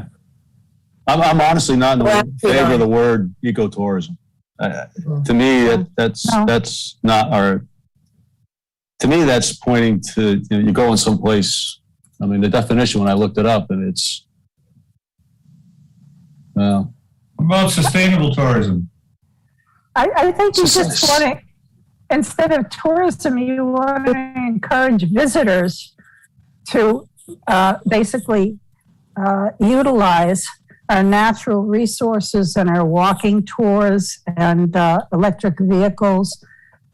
I'm honestly not in favor of the word ecotourism. To me, that's not our. To me, that's pointing to you go in some place. I mean, the definition when I looked it up, and it's. Well. What about sustainable tourism? I think you just want to, instead of tourism, you want to encourage visitors to basically utilize our natural resources and our walking tours and electric vehicles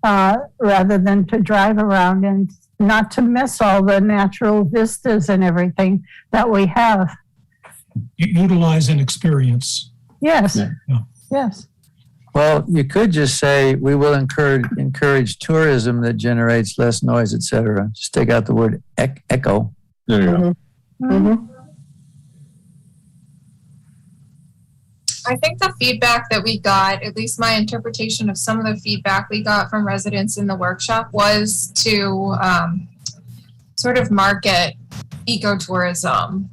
rather than to drive around and not to miss all the natural vistas and everything that we have. Utilize and experience. Yes, Yeah. yes. Well, you could just say we will encourage tourism that generates less noise, et cetera. Just take out the word echo. There you go. Mm-hmm. I think the feedback that we got, at least my interpretation of some of the feedback we got from residents in the workshop, was to sort of market ecotourism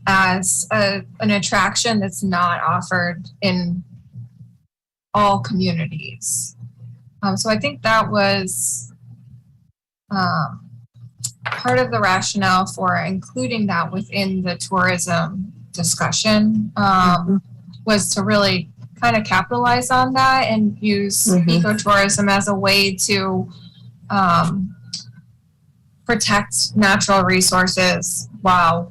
as an attraction that's not offered in all communities. So I think that was part of the rationale for including that within the tourism discussion. Was to really kind of capitalize on that and use ecotourism as a way to protect natural resources while,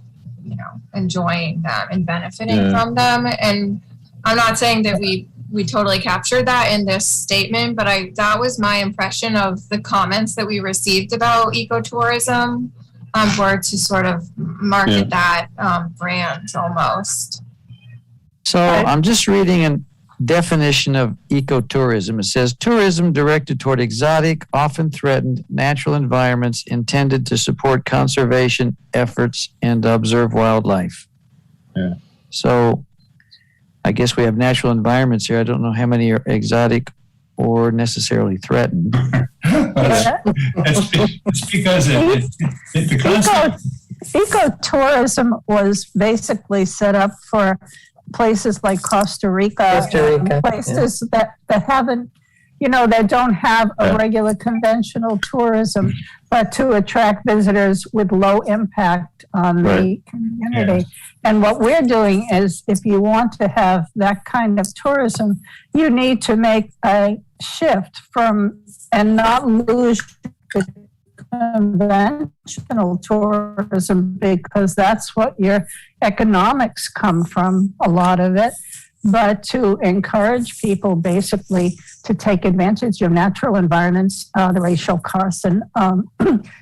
enjoying them and benefiting from them. And I'm not saying that we totally captured that in this statement, but that was my impression of the comments that we received about ecotourism, were to sort of market that brand almost. So I'm just reading a definition of ecotourism. It says tourism directed toward exotic, often threatened natural environments intended to support conservation efforts and to observe wildlife. Yeah. So I guess we have natural environments here. I don't know how many are exotic or necessarily threatened. It's because the concept. Ecotourism was basically set up for places like Costa Rica, places that haven't, that don't have a regular conventional tourism, but to attract visitors with low impact on the community. Yes. And what we're doing is, if you want to have that kind of tourism, you need to make a shift from and not lose the conventional tourism, because that's what your economics come from, a lot of it, but to encourage people basically to take advantage of natural environments, the Rachel Carson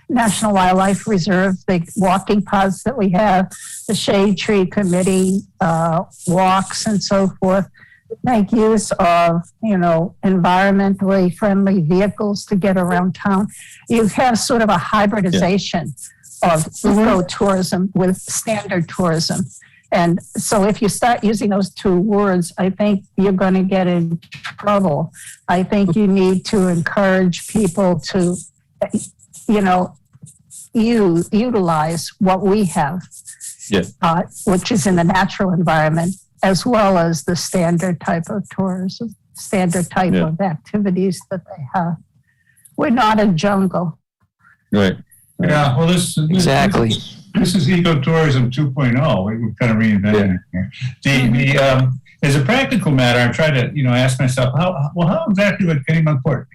National Wildlife Reserve, the walking paths that we have, the Shade Tree Committee walks and so forth. Make use of, environmentally friendly vehicles to get around town. You have sort of a hybridization of ecotourism with standard tourism. And so if you start using those two words, I think you're going to get in trouble. I think you need to encourage people to, utilize what we have, which is in the natural environment, as well as the standard type of tourism, standard type of activities that they have. We're not a jungle. Right. Yeah, well, Exactly. This is ecotourism 2.0. We're kind of reinventing it here. As a practical matter, I try to, ask myself, how exactly would Kennebunkport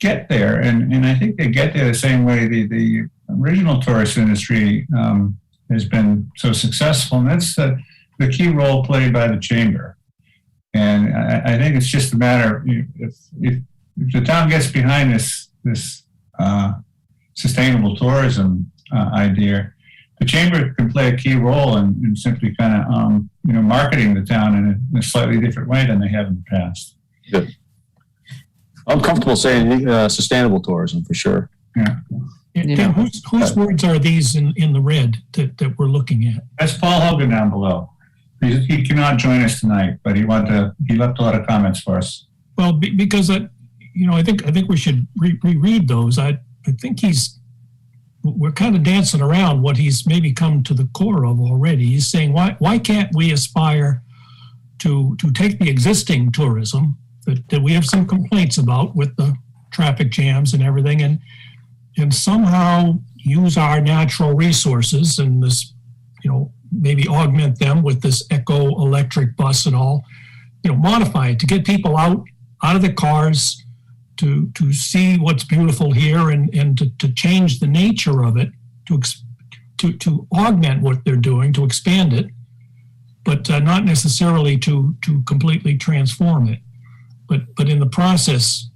get there? And I think they get there the same way the original tourist industry has been so successful, and that's the key role played by the chamber. And I think it's just a matter, if the town gets behind this sustainable tourism idea, the chamber can play a key role in simply kind of, marketing the town in a slightly different way than they have in the past. Good. I'm comfortable saying sustainable tourism for sure. Yeah. Tim, whose words are these in the red that we're looking at? That's Paul Hogan down below. He cannot join us tonight, but he left a lot of comments for us. Well, because I think we should reread those. I think we're kind of dancing around what he's maybe come to the core of already. He's saying, why can't we aspire to take the existing tourism that we have some complaints about with the traffic jams and everything, and somehow use our natural resources and this, maybe augment them with this eco-electric bus and all, modify it to get people out of the cars, to see what's beautiful here and to change the nature of it, to augment what they're doing, to expand it, but not necessarily to completely transform it. But in the process,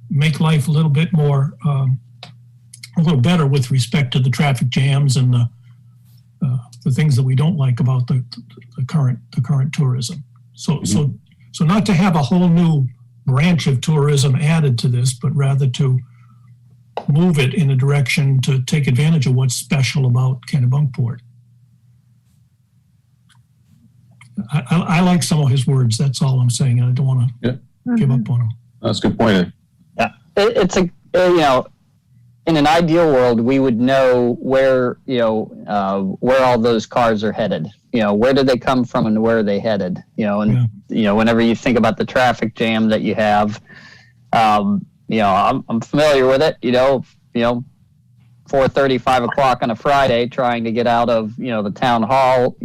make life a little bit more, a little better with respect to the traffic jams and the things that we don't like about the current tourism. So not to have a whole new branch of tourism added to this, but rather to move it in a direction to take advantage of what's special about Kennebunkport. I like some of his words. That's all I'm saying. I don't want to give up on him. That's a good point. Yeah, it's in an ideal world, we would know where all those cars are headed. Where did they come from and where are they headed? Whenever you think about the traffic jam that you have, I'm familiar with it. 4:30, 5 o'clock on a Friday, trying to get out of the town hall.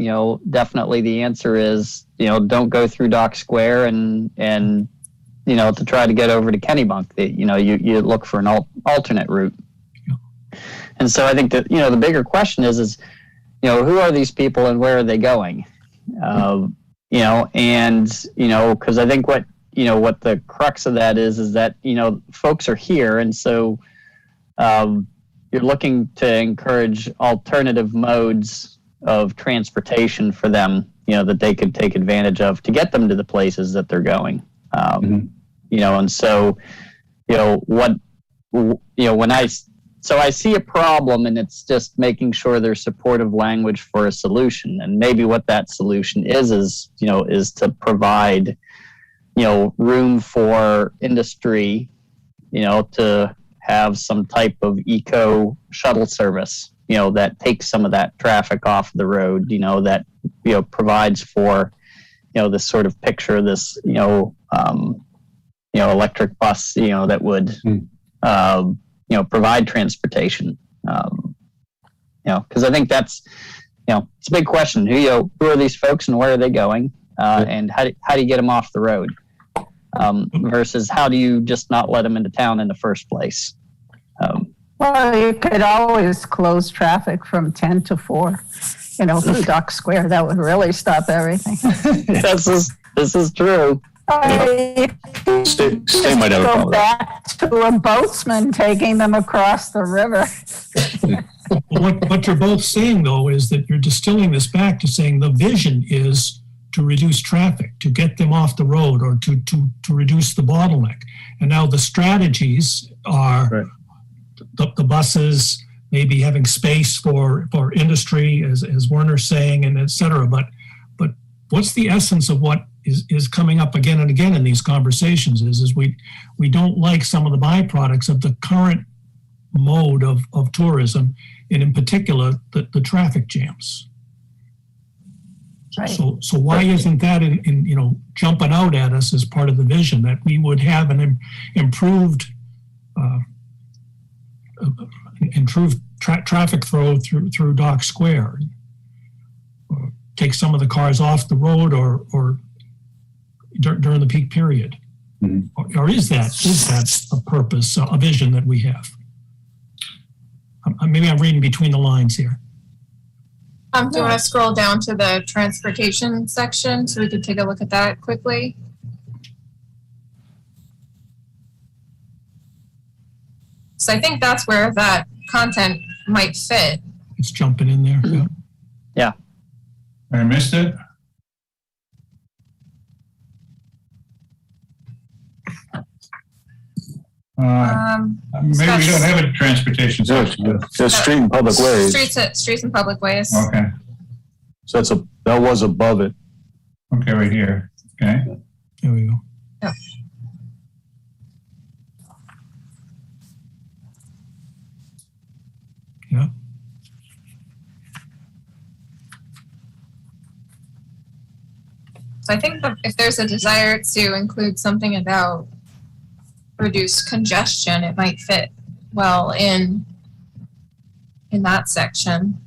Definitely the answer is don't go through Dock Square and to try to get over to Kennebunk. You look for an alternate route. And so I think that, the bigger question is, who are these people and where are they going? Because I think what the crux of that is that, folks are here. And so you're looking to encourage alternative modes of transportation for them. that they could take advantage of to get them to the places that they're going. And so, so I see a problem, and it's just making sure there's supportive language for a solution. And maybe what that solution is to provide, room for industry, to have some type of eco shuttle service, that takes some of that traffic off the road, that, provides for, this sort of picture, this, electric bus, that would, provide transportation. Because I think that's, it's a big question. Who are these folks and where are they going? And how do you get them off the road? Versus how do you just not let them into town in the first place? Well, you could always close traffic from 10 to 4, through Dock Square. That would really stop everything. This is true. State might have a Go problem. back to a boatsman taking them across the river. What you're both saying, though, is that you're distilling this back to saying the vision is to reduce traffic, to get them off the road, or to reduce the bottleneck. And now the strategies are the buses, maybe having space for industry, as Werner's saying, and et cetera. But what's the essence of what is coming up again and again in these conversations is we don't like some of the byproducts of the current mode of tourism, and in particular, the traffic jams. Right. So why isn't that in jumping out at us as part of the vision that we would have an improved traffic flow through Dock Square? Or take some of the cars off the road or during the peak period? Mm-hmm. Or is that a purpose, a vision that we have? Maybe I'm reading between the lines here. Do you want to scroll down to the transportation section so we can take a look at that quickly? So I think that's where that content might fit. It's jumping in there. Yeah. I missed it. Maybe we don't have a transportation section. There's street and public ways. Streets and public ways. Okay. So that was above it. Okay, right here. Okay. There we go. Yep. Yeah. So I think that if there's a desire to include something about reduce congestion, it might fit well in that section.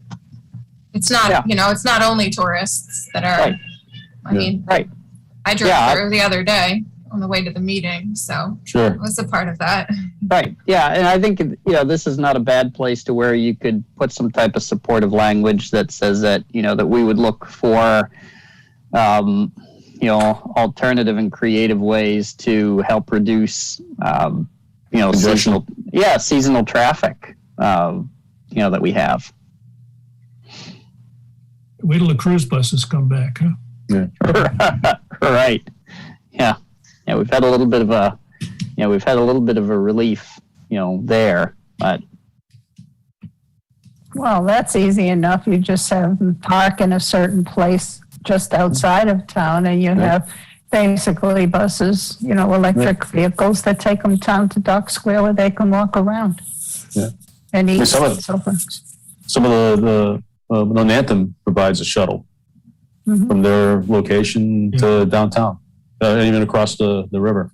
It's not, it's not only tourists that are, I mean, I drove through the other day on the way to the meeting, so it was a part of that. Right. Yeah. And I think, this is not a bad place to where you could put some type of supportive language that says that, that we would look for, alternative and creative ways to help reduce, seasonal traffic, that we have. Wait till the cruise buses come back, huh? Yeah. Right. Yeah. Yeah. We've had a little bit of a relief, there, but. Well, that's easy enough. You just have them park in a certain place just outside of town, and you have basically buses, electric vehicles that take them down to Dock Square where they can walk around. Yeah. And eat. Some of the Anthem provides a shuttle from their location to downtown, even across the river.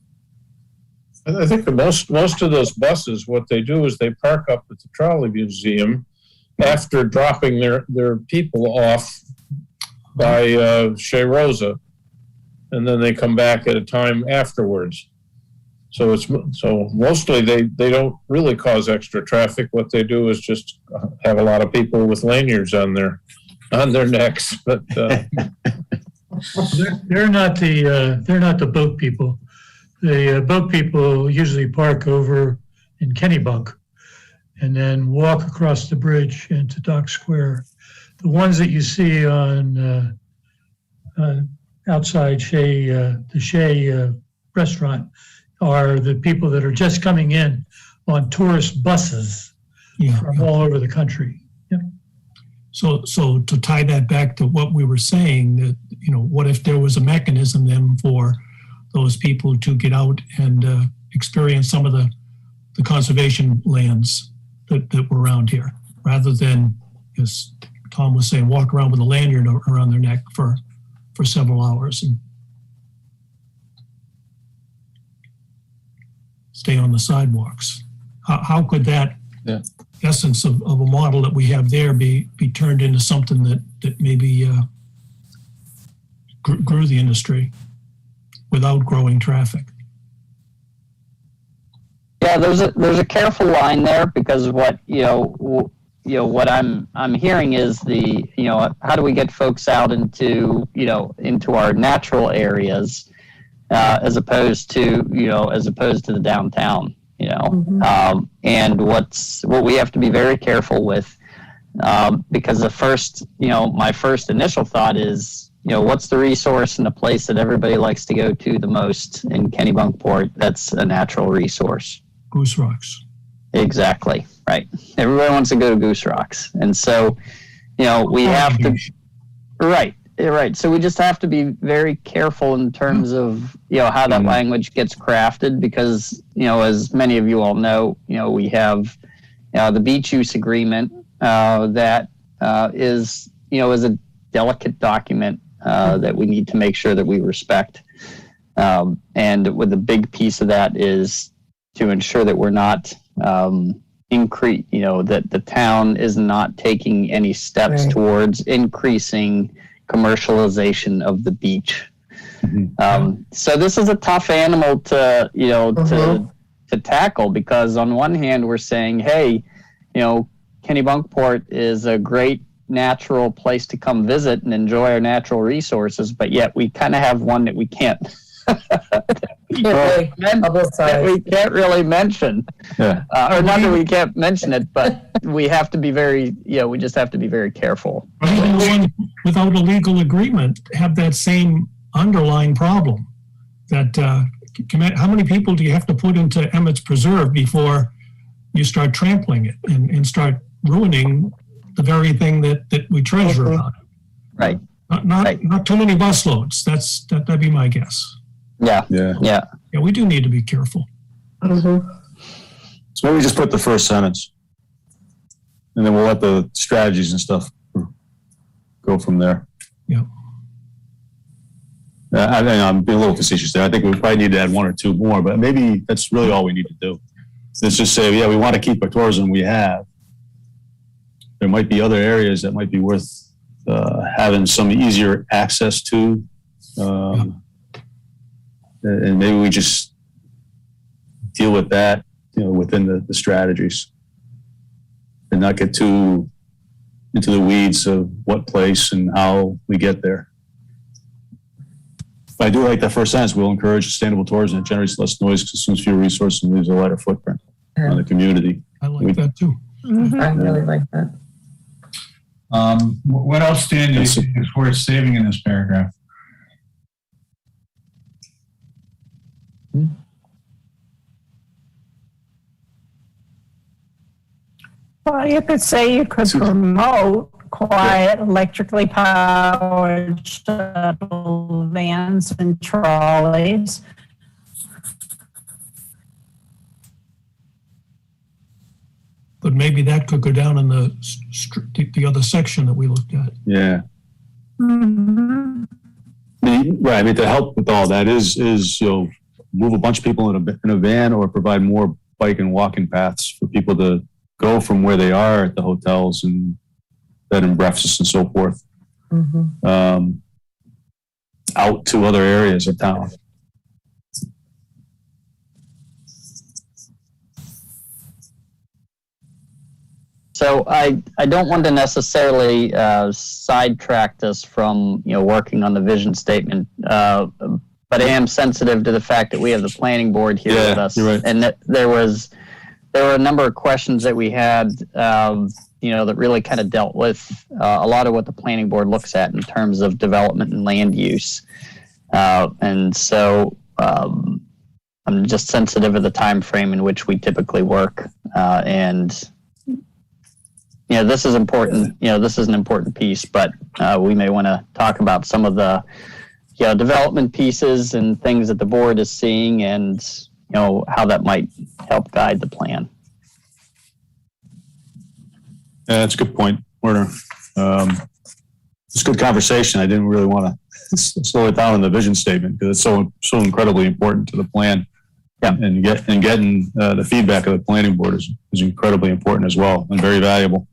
I think most of those buses, what they do is they park up at the trolley museum after dropping their people off by Shea Rosa, and then they come back at a time afterwards. So mostly they don't really cause extra traffic. What they do is just have a lot of people with lanyards on their necks. But they're not the boat people. The boat people usually park over in Kennebunk and then walk across the bridge into Dock Square. The ones that you see on outside the Shea restaurant are the people that are just coming in on tourist buses Yeah. from all over the country. So to tie that back to what we were saying, that, what if there was a mechanism then for those people to get out and experience some of the conservation lands that were around here, rather than, as Tom was saying, walk around with a lanyard around their neck for several hours and stay on the sidewalks. How could that essence of a model that we have there be turned into something that maybe grew the industry without growing traffic? Yeah, there's a careful line there, because what what I'm hearing is how do we get folks out into our natural areas as opposed to the downtown, and what we have to be very careful with, because my first initial thought is, what's the resource and the place that everybody likes to go to the most in Kennebunkport? That's a natural resource. Goose Rocks. Exactly. Right. Everybody wants to go to Goose Rocks. And so, we have to, right. So we just have to be very careful in terms of, how that language gets crafted, because, as many of you all know, we have the beach use agreement that is a delicate document that we need to make sure that we respect. And with a big piece of that is to ensure that we're not that the town is not taking any steps towards increasing commercialization of the beach. So this is a tough animal to tackle, because on one hand we're saying, hey, Kennebunkport is a great natural place to come visit and enjoy our natural resources, but yet we kind of have one that we can't we can't really mention. Or not that we can't mention it, but we have to be we just have to be very careful. Even the ones without a legal agreement have that same underlying problem. That how many people do you have to put into Emmett's Preserve before you start trampling it and start ruining the very thing that we treasure about it? Right. Not too many busloads. That'd be my guess. Yeah. We do need to be careful. So maybe just put the first sentence, and then we'll let the strategies and stuff go from there. Yeah. I'm being a little facetious there. I think we probably need to add one or two more, but maybe that's really all we need to do. Let's just say, we want to keep our tourism we have. There might be other areas that might be worth having some easier access to. And maybe we just deal with that, within the strategies, and not get too into the weeds of what place and how we get there. But I do like that first sentence. We'll encourage sustainable tourism that generates less noise, consumes fewer resources, and leaves a lighter footprint on the community. I like that too. I really like that. What else, Dan, do you think is worth saving in this paragraph? Well, you could say you could promote quiet, electrically powered shuttle vans and trolleys. But maybe that could go down in the other section that we looked at. Yeah. Mm-hmm. Right. To help with all that is move a bunch of people in a van, or provide more bike and walking paths for people to go from where they are at the hotels and bed and breakfasts and so forth, out to other areas of town. So I don't want to necessarily sidetrack this from working on the vision statement, but I am sensitive to the fact that we have the planning board here with us, you're right. and that there were a number of questions that we had, that really kind of dealt with a lot of what the planning board looks at in terms of development and land use. And so I'm just sensitive to the time frame in which we typically work. And this is important. This is an important piece, but we may want to talk about some of the development pieces and things that the board is seeing, and how that might help guide the plan. Yeah, that's a good point, Werner. It's a good conversation. I didn't really want to slow it down in the vision statement because it's so incredibly important to the plan. Yeah, and getting the feedback of the planning board is incredibly important as well and very valuable.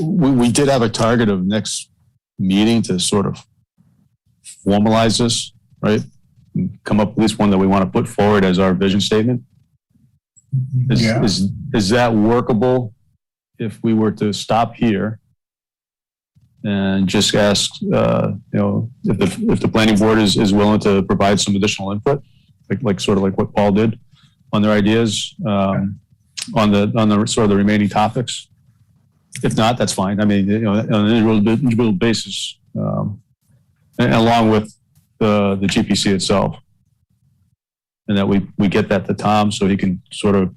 We did have a target of next meeting to sort of formalize this, right? And come up with at least one that we want to put forward as our vision statement. Is that workable if we were to stop here and just ask, if the planning board is willing to provide some additional input, like what Paul did on their ideas on the sort of the remaining topics? If not, that's fine. I mean, on an individual basis, and along with the GPC itself. And that we get that to Tom so he can sort of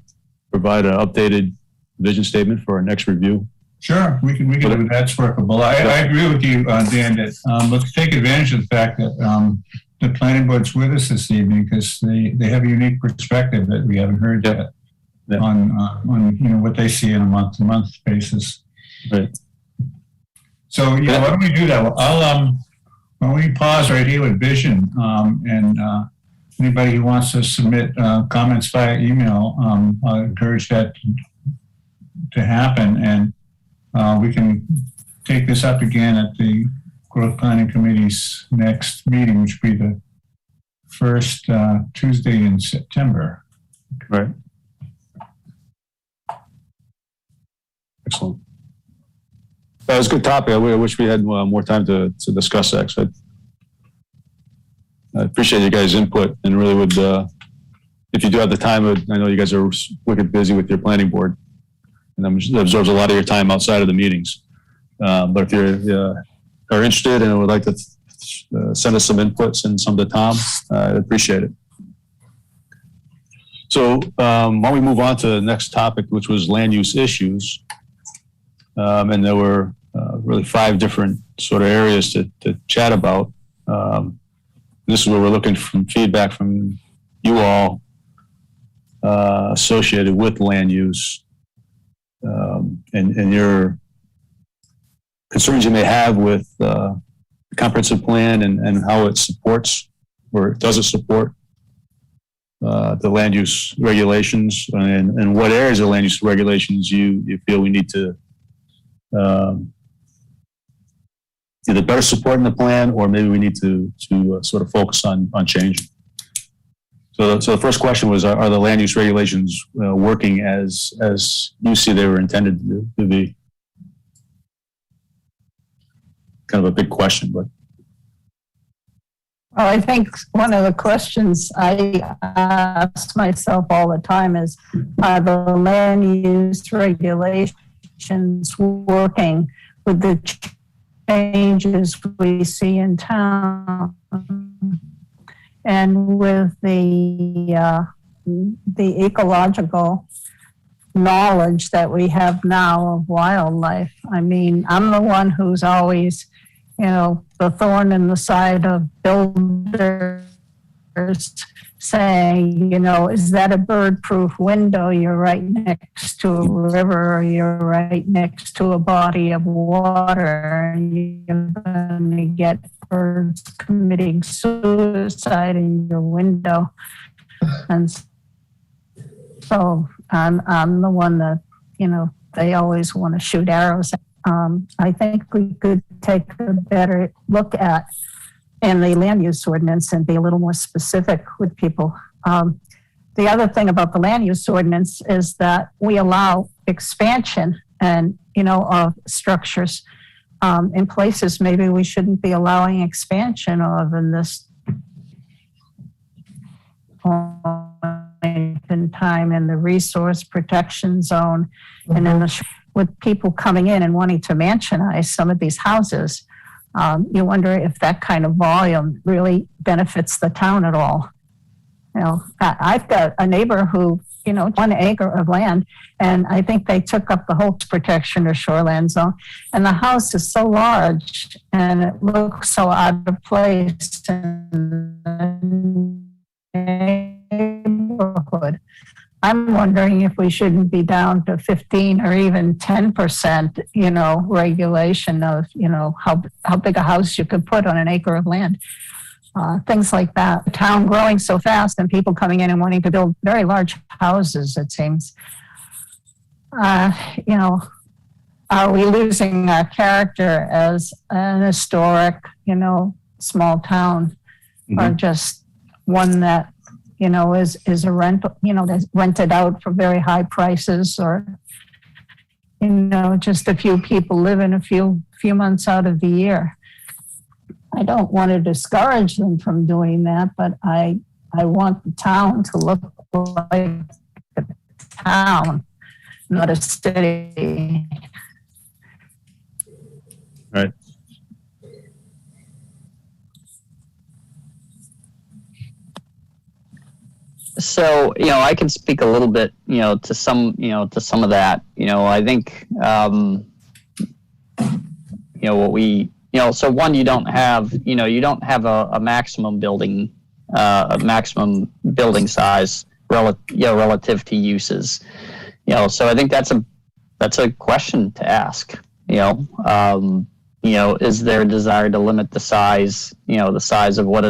provide an updated vision statement for our next review. Sure, we can do that's workable. I agree with you, Dan, that let's take advantage of the fact that the planning board's with us this evening because they have a unique perspective that we haven't heard yet on what they see on a month-to-month basis. Right. So why don't we do that? Why don't we pause right here with vision and anybody who wants to submit comments via email, I encourage that to happen. And we can take this up again at the Growth Planning Committee's next meeting, which will be the first Tuesday in September. Right. Excellent. That was a good topic. I wish we had more time to discuss that. So I appreciate you guys' input and really would, if you do have the time, I know you guys are wicked busy with your planning board and that absorbs a lot of your time outside of the meetings. But if you are interested and would like to send us some inputs and some to Tom, I'd appreciate it. So why don't we move on to the next topic, which was land use issues. And there were really 5 different sort of areas to chat about. This is where we're looking for feedback from you all associated with land use and your concerns you may have with the comprehensive plan and how it supports or does it support the land use regulations and what areas of land use regulations you feel we need to either better support in the plan or maybe we need to sort of focus on changing. So the first question was, are the land use regulations working as you see they were intended to be? Kind of a big question, but. Well, I think one of the questions I ask myself all the time is, are the land use regulations working with the changes we see in town and with the ecological knowledge that we have now of wildlife? I mean, I'm the one who's always, the thorn in the side of builders saying, is that a bird-proof window? You're right next to a river, or you're right next to a body of water, and you're going to get birds committing suicide in your window. And so I'm the one that, they always want to shoot arrows at. I think we could take a better look at in the land use ordinance and be a little more specific with people. The other thing about the land use ordinance is that we allow expansion and, of structures in places maybe we shouldn't be allowing expansion of in this point in time in the resource protection zone and in the, with people coming in and wanting to mansionize some of these houses. You wonder if that kind of volume really benefits the town at all. You know, I've got a neighbor who, 1 acre of land, and I think they took up the whole protection or shoreline zone. And the house is so large and it looks so out of place in the neighborhood. I'm wondering if we shouldn't be down to 15 or even 10%, regulation of, how big a house you could put on an acre of land. Things like that. The town growing so fast and people coming in and wanting to build very large houses, it seems. Are we losing our character as an historic, small town, or just one that, is a rental, that's rented out for very high prices, or, just a few people living a few months out of the year? I don't want to discourage them from doing that, but I want the town to look like a town, not a city. Right. So, I can speak a little bit, to some of that. I think, what we, so one, you don't have a maximum building size relative to uses. So I think that's a question to ask. Is there a desire to limit the size of what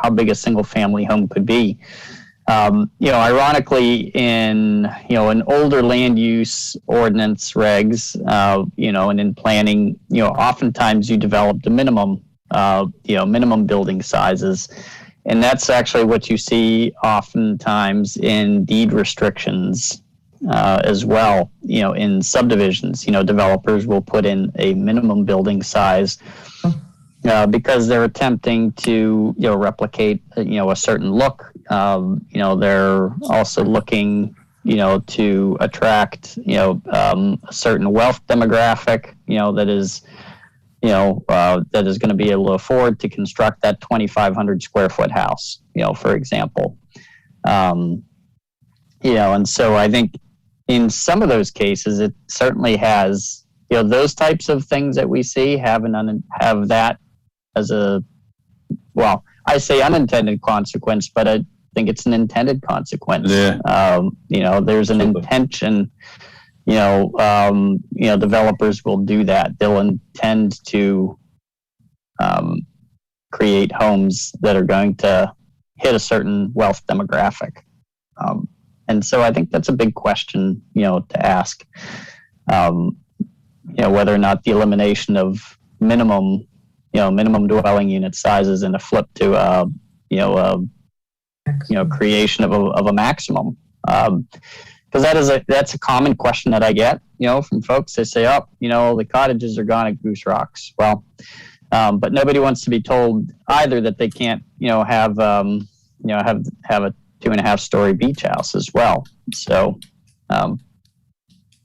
how big a single family home could be? Ironically, in older land use ordinance regs, and in planning, oftentimes you develop the minimum building sizes, and that's actually what you see oftentimes in deed restrictions as well. In subdivisions, developers will put in a minimum building size. Because they're attempting to replicate a certain look. They're also looking to attract a certain wealth demographic that is going to be able to afford to construct that 2,500 square foot house, for example. And so I think in some of those cases it certainly has those types of things that we see have that as I say unintended consequence, but I think it's an intended consequence. Yeah. There's an intention, developers will do that. They'll intend to create homes that are going to hit a certain wealth demographic. And so I think that's a big question, to ask, whether or not the elimination of minimum dwelling unit sizes and a flip to creation of a maximum. Because that's a common question that I get, from folks. They say, the cottages are gone at Goose Rocks. Well, but nobody wants to be told either that they can't, have a 2.5 story beach house as well. So, so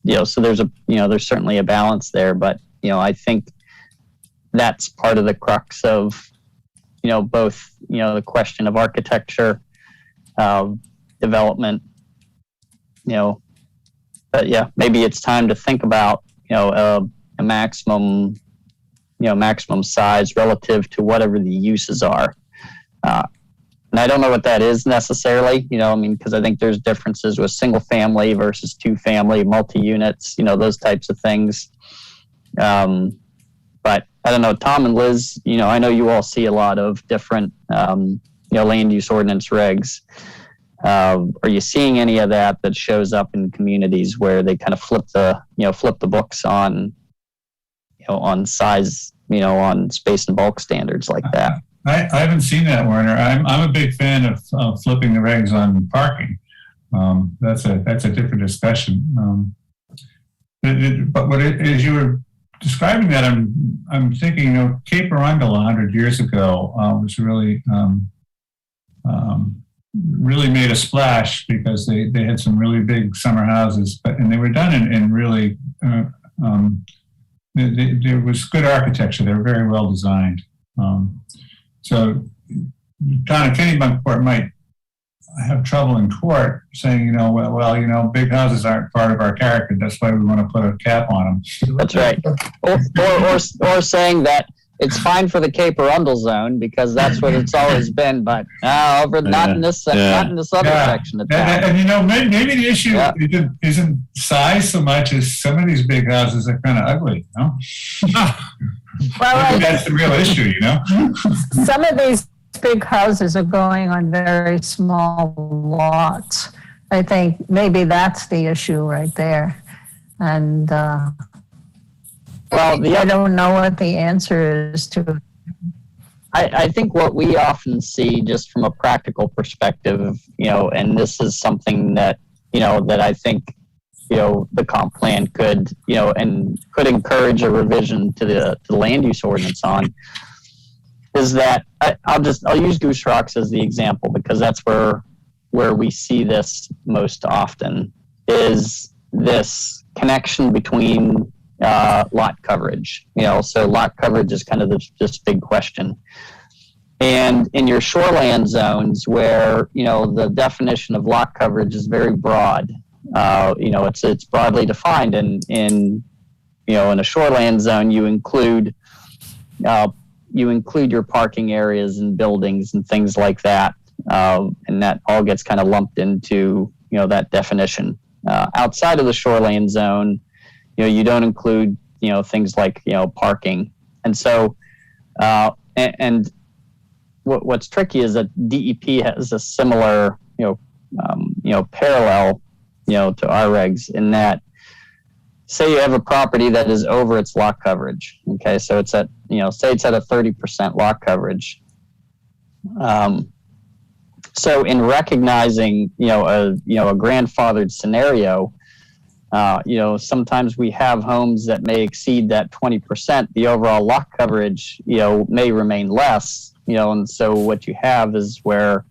there's certainly a balance there, but, I think that's part of the crux of, both, the question of architecture, development, but yeah, maybe it's time to think about, a maximum size relative to whatever the uses are. And I don't know what that is necessarily, because I think there's differences with single family versus 2 family, multi-units, those types of things. But I don't know, Tom and Liz, I know you all see a lot of different, land use ordinance regs. Are you seeing any of that shows up in communities where they kind of flip the books on, on size, on space and bulk standards like that? I haven't seen that, Werner. I'm a big fan of flipping the regs on parking. That's a different discussion. But as you were describing that, I'm thinking, Cape Arundel 100 years ago was really really made a splash because they had some really big summer houses, and they were done in really, there was good architecture. They were very well designed. So town of Kennebunkport might have trouble in court saying, well, big houses aren't part of our character. That's why we want to put a cap on them. That's right. Or saying that it's fine for the Cape Arundel zone because that's what it's always been, but not in this other section of town. And maybe the issue isn't size so much as some of these big houses are kind of ugly. Well, That's the real issue. some of these big houses are going on very small lots. I think maybe that's the issue right there. And I don't know what the answer is to. I think what we often see just from a practical perspective, and this is something that, that I think, the comp plan could, and could encourage a revision to the land use ordinance on, is that I'll use Goose Rocks as the example because that's where we see this most often, is this connection between lot coverage. So lot coverage is kind of this big question. And in your shoreland zones where, the definition of lot coverage is very broad, it's broadly defined, and in a shoreland zone, you include your parking areas and buildings and things like that. And that all gets kind of lumped into, that definition. Outside of the shoreland zone, you don't include, things like, parking. And so, and what's tricky is that DEP has a similar, parallel, to our regs in that, say you have a property that is over its lot coverage. Okay. So it's at, say it's at a 30% lot coverage. So in recognizing, a grandfathered scenario, sometimes we have homes that may exceed that 20%. The overall lot coverage, may remain less, and so what you have is where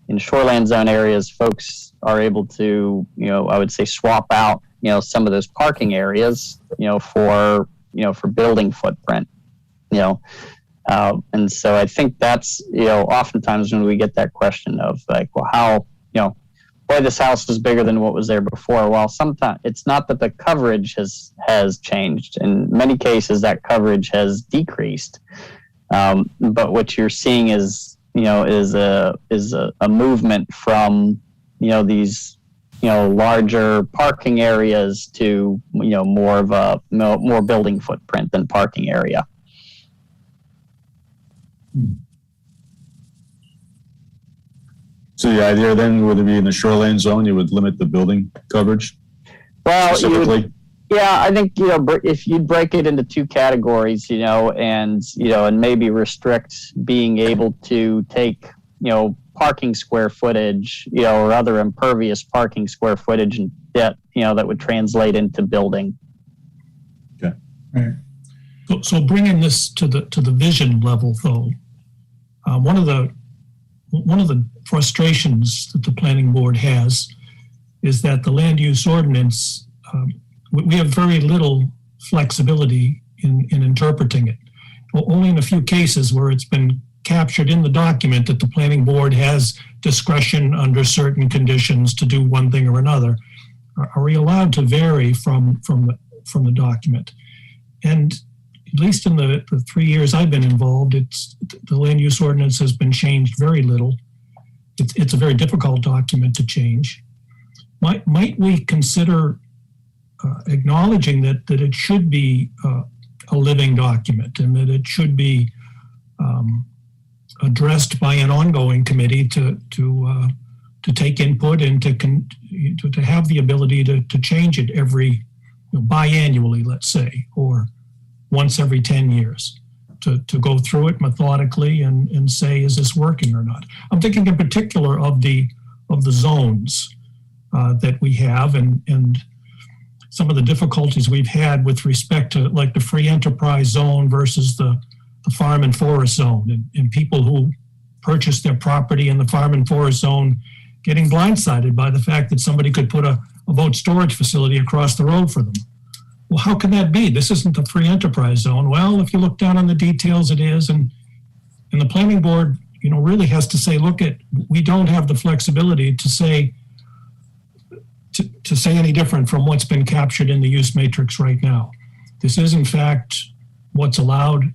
in shoreland zone areas, folks are able to, I would say swap out, some of those parking areas, for building footprint, and so I think that's, oftentimes when we get that question of like, well, how, boy, this house was bigger than what was there before. Well, sometimes it's not that the coverage has changed. In many cases, that coverage has decreased. But what you're seeing is a movement from, these, larger parking areas to, more of a more building footprint than parking area. So the idea then would it be in the shoreline zone, you would limit the building coverage? Well, specifically? I think, if you break it into two categories, and maybe restrict being able to take, parking square footage, or other impervious parking square footage and that would translate into building. Okay. Right. So bringing this to the vision level, though, one of the frustrations that the planning board has is that the land use ordinance, we have very little flexibility in interpreting it. Only in a few cases where it's been captured in the document that the planning board has discretion under certain conditions to do one thing or another, are we allowed to vary from the document. And at least in the 3 years I've been involved, the land use ordinance has been changed very little. It's a very difficult document to change. Might we consider acknowledging that it should be a living document and that it should be addressed by an ongoing committee to take input and to have the ability to change it every biannually, let's say, or once every 10 years, to go through it methodically and say, is this working or not? I'm thinking in particular of the zones that we have and some of the difficulties we've had with respect to like the free enterprise zone versus the farm and forest zone, and people who purchased their property in the farm and forest zone getting blindsided by the fact that somebody could put a boat storage facility across the road for them. Well, how can that be? This isn't a free enterprise zone. Well, if you look down on the details, it is. And the planning board, really has to say, we don't have the flexibility to say any different from what's been captured in the use matrix right now. This is, in fact, what's allowed.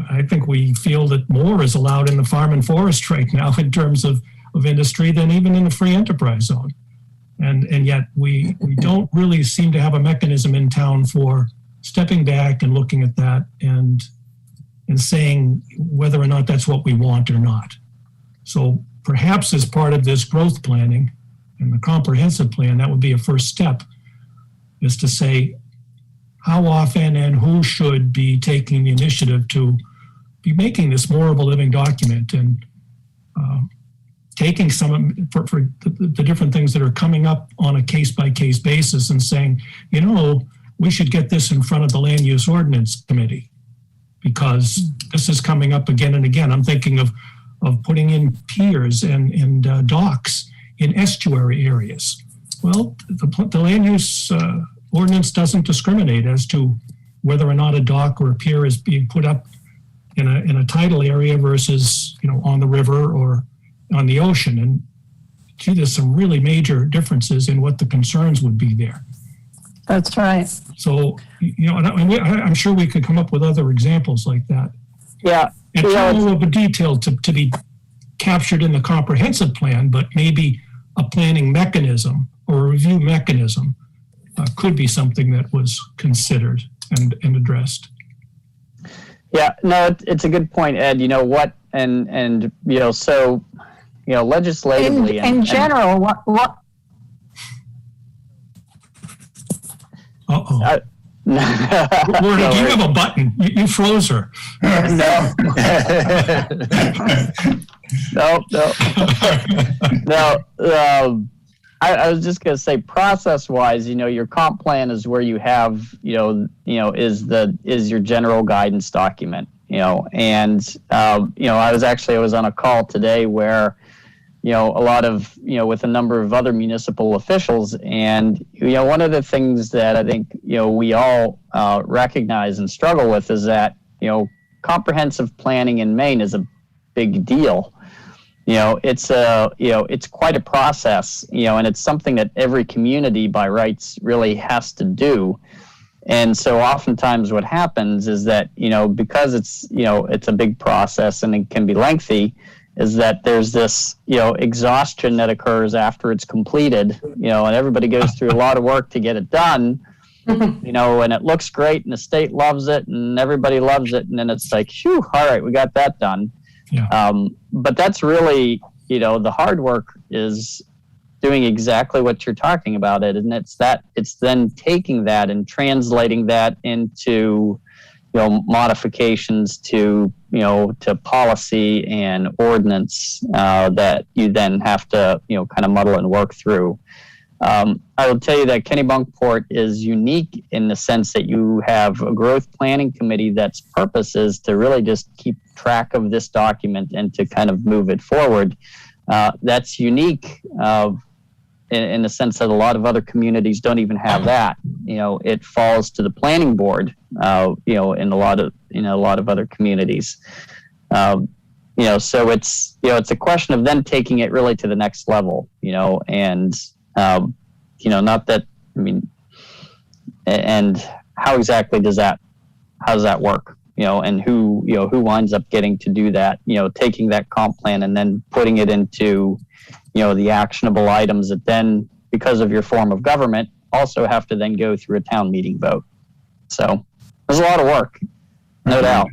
I think we feel that more is allowed in the farm and forest right now in terms of industry than even in the free enterprise zone. And yet we don't really seem to have a mechanism in town for stepping back and looking at that and saying whether or not that's what we want or not. So perhaps as part of this growth planning and the comprehensive plan, that would be a first step, is to say how often and who should be taking the initiative to be making this more of a living document and taking some for the different things that are coming up on a case-by-case basis and saying, we should get this in front of the Land Use Ordinance Committee because this is coming up again and again. I'm thinking of putting in piers and docks in estuary areas. Well, the Land Use Ordinance doesn't discriminate as to whether or not a dock or a pier is being put up in a tidal area versus, on the river or on the ocean. And gee, there's some really major differences in what the concerns would be there. That's right. So, I'm sure we could come up with other examples like that. Yeah. And too low of a detail to be captured in the comprehensive plan, but maybe a planning mechanism or a review mechanism could be something that was considered and addressed. Yeah, no, it's a good point, Ed. Legislatively. In general, what? Uh-oh. Lorna, do you have a button? You froze her. No. No. I was just going to say, process-wise, your comp plan is where you have, is your general guidance document, and I was on a call today where, a lot of, with a number of other municipal officials, and, one of the things that I think, we all recognize and struggle with is that, comprehensive planning in Maine is a big deal. It's quite a process, and it's something that every community by rights really has to do. And so oftentimes what happens is that, because it's a big process and it can be lengthy, is that there's this, exhaustion that occurs after it's completed, and everybody goes through a lot of work to get it done, and it looks great and the state loves it and everybody loves it. And then it's like, phew, all right, we got that done. Yeah. But that's really, the hard work is doing exactly what you're talking about, Ed, and it's then taking that and translating that into, modifications to policy and ordinance that you then have to, kind of muddle and work through. I will tell you that Kennebunkport is unique in the sense that you have a growth planning committee that's purpose is to really just keep track of this document and to kind of move it forward. That's unique in the sense that a lot of other communities don't even have that. It falls to the planning board, in a lot of other communities. So it's a question of then taking it really to the next level, and not that, and how exactly how does that work, and who winds up getting to do that, taking that comp plan and then putting it into, the actionable items that then, because of your form of government, also have to then go through a town meeting vote. So there's a lot of work, no doubt.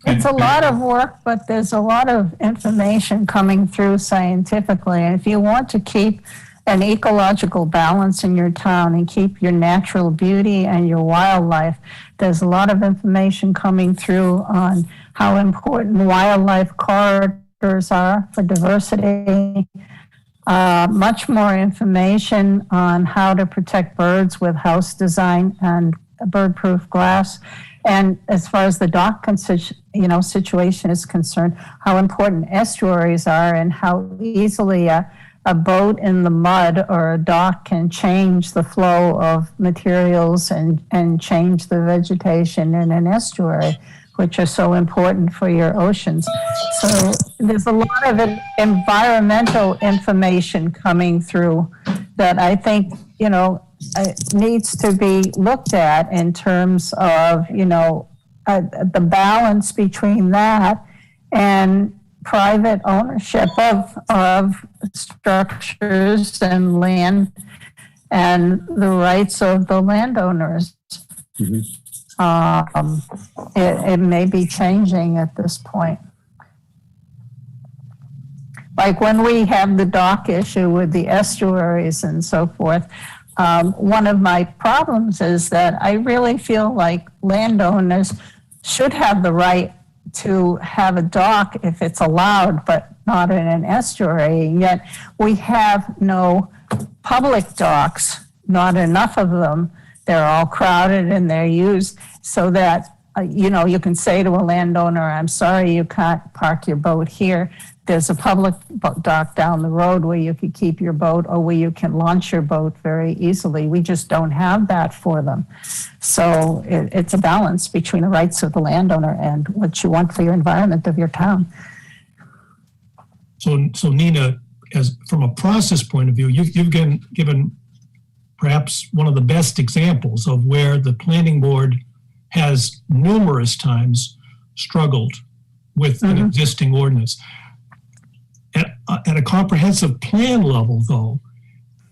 It's a lot of work, but there's a lot of information coming through scientifically. And if you want to keep an ecological balance in your town and keep your natural beauty and your wildlife, there's a lot of information coming through on how important wildlife corridors are for diversity. Much more information on how to protect birds with house design and bird-proof glass. And as far as the dock, situation is concerned, how important estuaries are and how easily a boat in the mud or a dock can change the flow of materials and change the vegetation in an estuary, which are so important for your oceans. So there's a lot of environmental information coming through that I think, needs to be looked at in terms of, the balance between that and private ownership of structures and land and the rights of the landowners. It may be changing at this point. Like when we have the dock issue with the estuaries and so forth, one of my problems is that I really feel like landowners should have the right to have a dock if it's allowed, but not in an estuary. Yet we have no public docks, not enough of them. They're all crowded and they're used so that, you can say to a landowner, I'm sorry, you can't park your boat here. There's a public dock down the road where you could keep your boat or where you can launch your boat very easily. We just don't have that for them. So it's a balance between the rights of the landowner and what you want for your environment of your town. So Nina, from a process point of view, you've given perhaps one of the best examples of where the planning board has numerous times struggled with an existing ordinance. At a comprehensive plan level, though,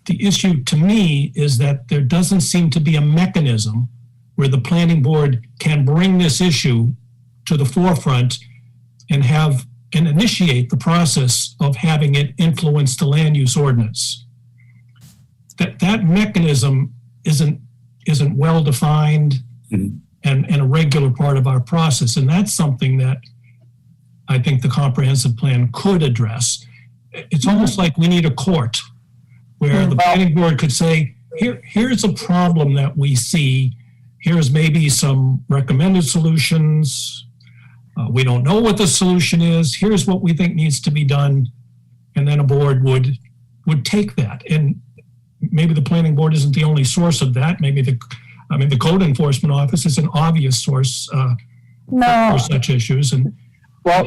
the issue to me is that there doesn't seem to be a mechanism where the planning board can bring this issue to the forefront and initiate the process of having it influence the land use ordinance. That mechanism isn't well defined and a regular part of our process, and that's something that I think the comprehensive plan could address. It's almost like we need a court where the planning board could say, here's a problem that we see. Here's maybe some recommended solutions. We don't know what the solution is. Here's what we think needs to be done. And then a board would take that. And maybe the planning board isn't the only source of that. Maybe the code enforcement office is an obvious source for such issues. And well,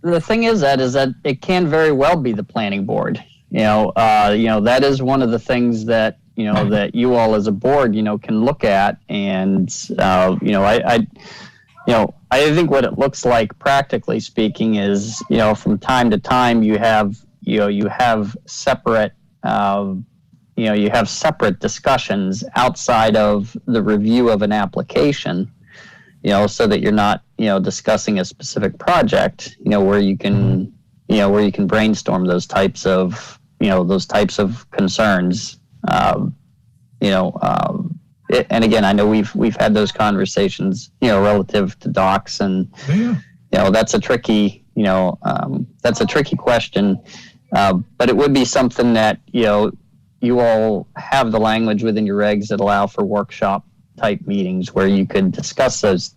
the thing is that it can very well be the planning board. That is one of the things that that you all as a board can look at, and I think what it looks like practically speaking is from time to time you have separate you have separate discussions outside of the review of an application. So that you're not, discussing a specific project, where you can brainstorm those types of concerns. And again, I know we've had those conversations, relative to docks, and that's a tricky question. But it would be something that you all have the language within your regs that allow for workshop type meetings where you could discuss those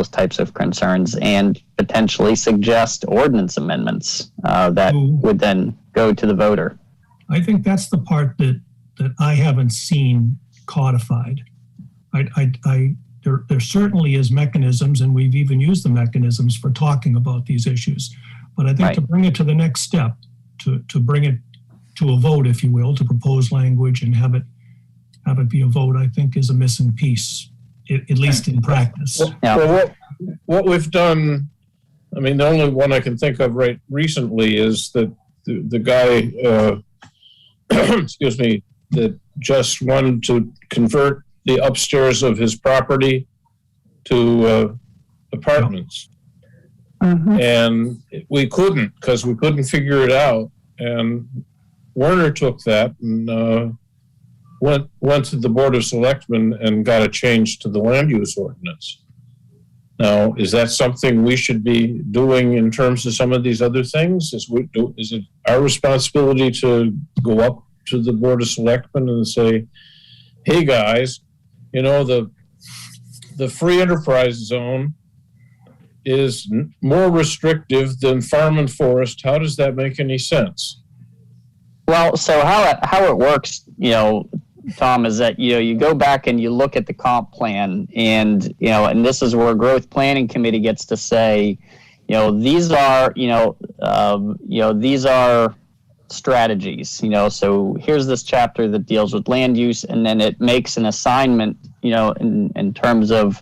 types of concerns and potentially suggest ordinance amendments that would then go to the voter. I think that's the part that I haven't seen codified. There certainly is mechanisms, and we've even used the mechanisms for talking about these issues. But I think to bring it to the next step, to bring it to a vote, if you will, to propose language and have it be a vote, I think is a missing piece, at least in practice. Well, what we've done, the only one I can think of right recently is that the guy, excuse me, that just wanted to convert the upstairs of his property to apartments. And we couldn't, because we couldn't figure it out. And Werner took that and went to the Board of Selectmen and got a change to the land use ordinance. Now, is that something we should be doing in terms of some of these other things? Is it our responsibility to go up to the Board of Selectmen and say, hey guys, the free enterprise zone is more restrictive than farm and forest. How does that make any sense? Well, so how it works, Tom, is that, you go back and you look at the comp plan and, and this is where growth planning committee gets to say, these are, these are strategies, so here's this chapter that deals with land use, and then it makes an assignment, in terms of,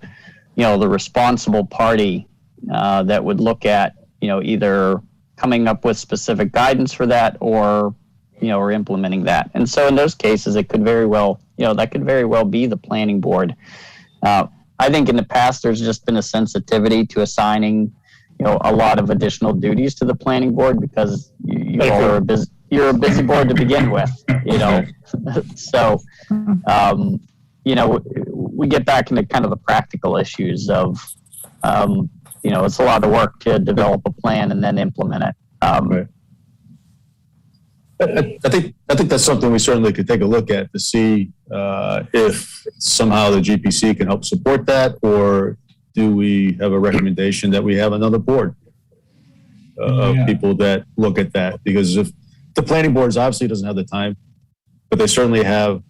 the responsible party that would look at, either coming up with specific guidance for that or implementing that. And so in those cases, it could very well, that could very well be the planning board. I think in the past, there's just been a sensitivity to assigning, a lot of additional duties to the planning board because you're a busy board to begin with, So, we get back into kind of the practical issues of, it's a lot of work to develop a plan and then implement it. Right. I think that's something we certainly could take a look at to see if somehow the GPC can help support that, or do we have a recommendation that we have another board of people that look at that? Because if the planning board obviously doesn't have the time, but they certainly have,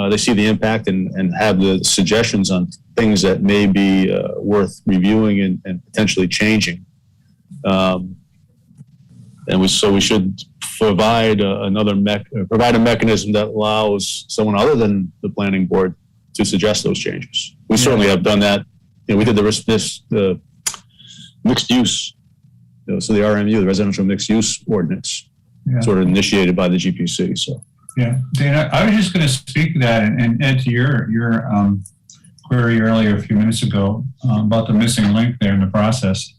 they see the impact and have the suggestions on things that may be worth reviewing and potentially changing. So we should provide a mechanism that allows someone other than the planning board to suggest those changes. We certainly have done that. We did the mixed use, so the RMU, the residential mixed use ordinance, sort of initiated by the GPC. So yeah, Dana, I was just going to speak to that and add to your query earlier a few minutes ago about the missing link there in the process.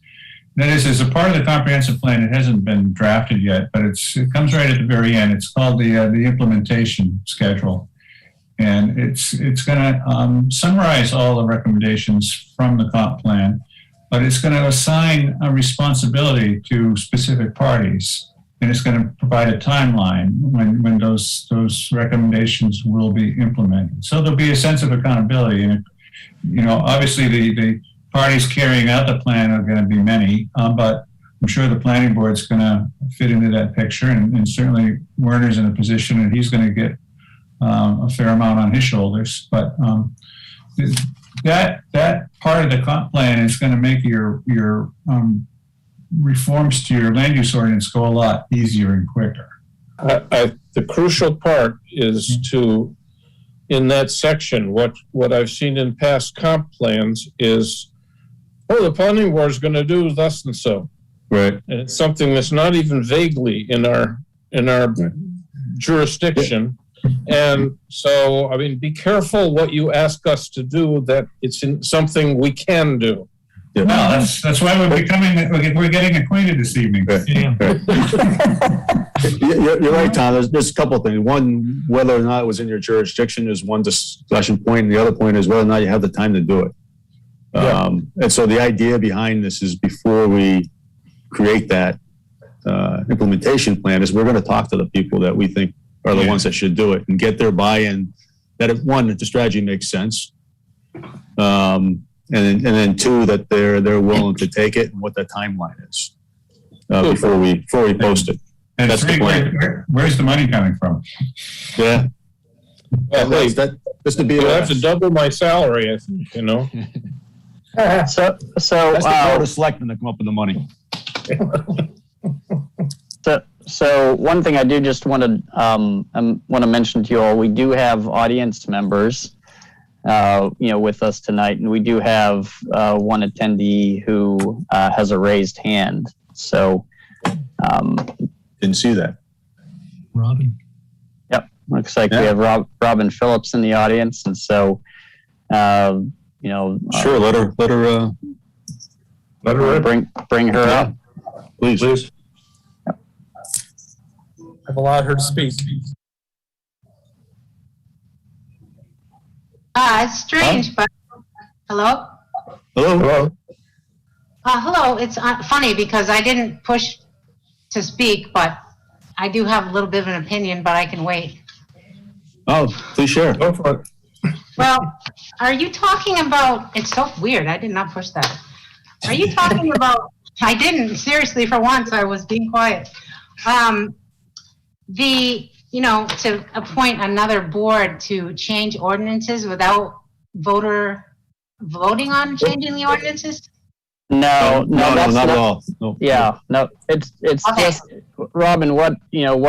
That is, as a part of the comprehensive plan, it hasn't been drafted yet, but it comes right at the very end. It's called the implementation schedule. And it's going to summarize all the recommendations from the comp plan, but it's going to assign a responsibility to specific parties. And it's going to provide a timeline when those recommendations will be implemented. So there'll be a sense of accountability. And, obviously the parties carrying out the plan are going to be many, but I'm sure the planning board's going to fit into that picture. And certainly Werner's in a position that he's going to get a fair amount on his shoulders. But that part of the comp plan is going to make your reforms to your land use ordinance go a lot easier and quicker. The crucial part is to, in that section, what I've seen in past comp plans is, the planning board is going to do thus and so. right. And it's something that's not even vaguely in our jurisdiction. And so, be careful what you ask us to do, that it's something we can do. Yeah. No, that's why we're getting acquainted this evening. Right. Yeah. You're right, Tom. There's a couple of things. One, whether or not it was in your jurisdiction is one discussion point. And the other point is whether or not you have the time to do it. Yeah. And so the idea behind this is, before we create that implementation plan, is we're going to talk to the people that we think are the ones that should do it and get their buy-in, that the strategy makes sense. And then two, that they're willing to take it and what the timeline is before we post it. And That's three, the plan. where's the money coming from? Yeah. Well, That's the you have to double my salary, I think, So That's the board of selectmen that come up with the money. So one thing I do just want to mention to you all, we do have audience members, with us tonight, and we do have one attendee who has a raised hand. So Didn't see that. Robin. Yep, looks like we have Robin Phillips in the audience, and so Sure, let her bring her up. please. I've allowed her to speak. It's strange, but hello? Hello. Hello. It's funny because I didn't push to speak, but I do have a little bit of an opinion, but I can wait. Oh, please share. Go for it. Well, are you talking about, it's so weird, I did not push that. Are you talking about, I didn't, seriously, for once, I was being quiet. To appoint another board to change ordinances without voting on changing the ordinances? No, that's not at all. No. Yeah, no, it's Okay. just, Robin, what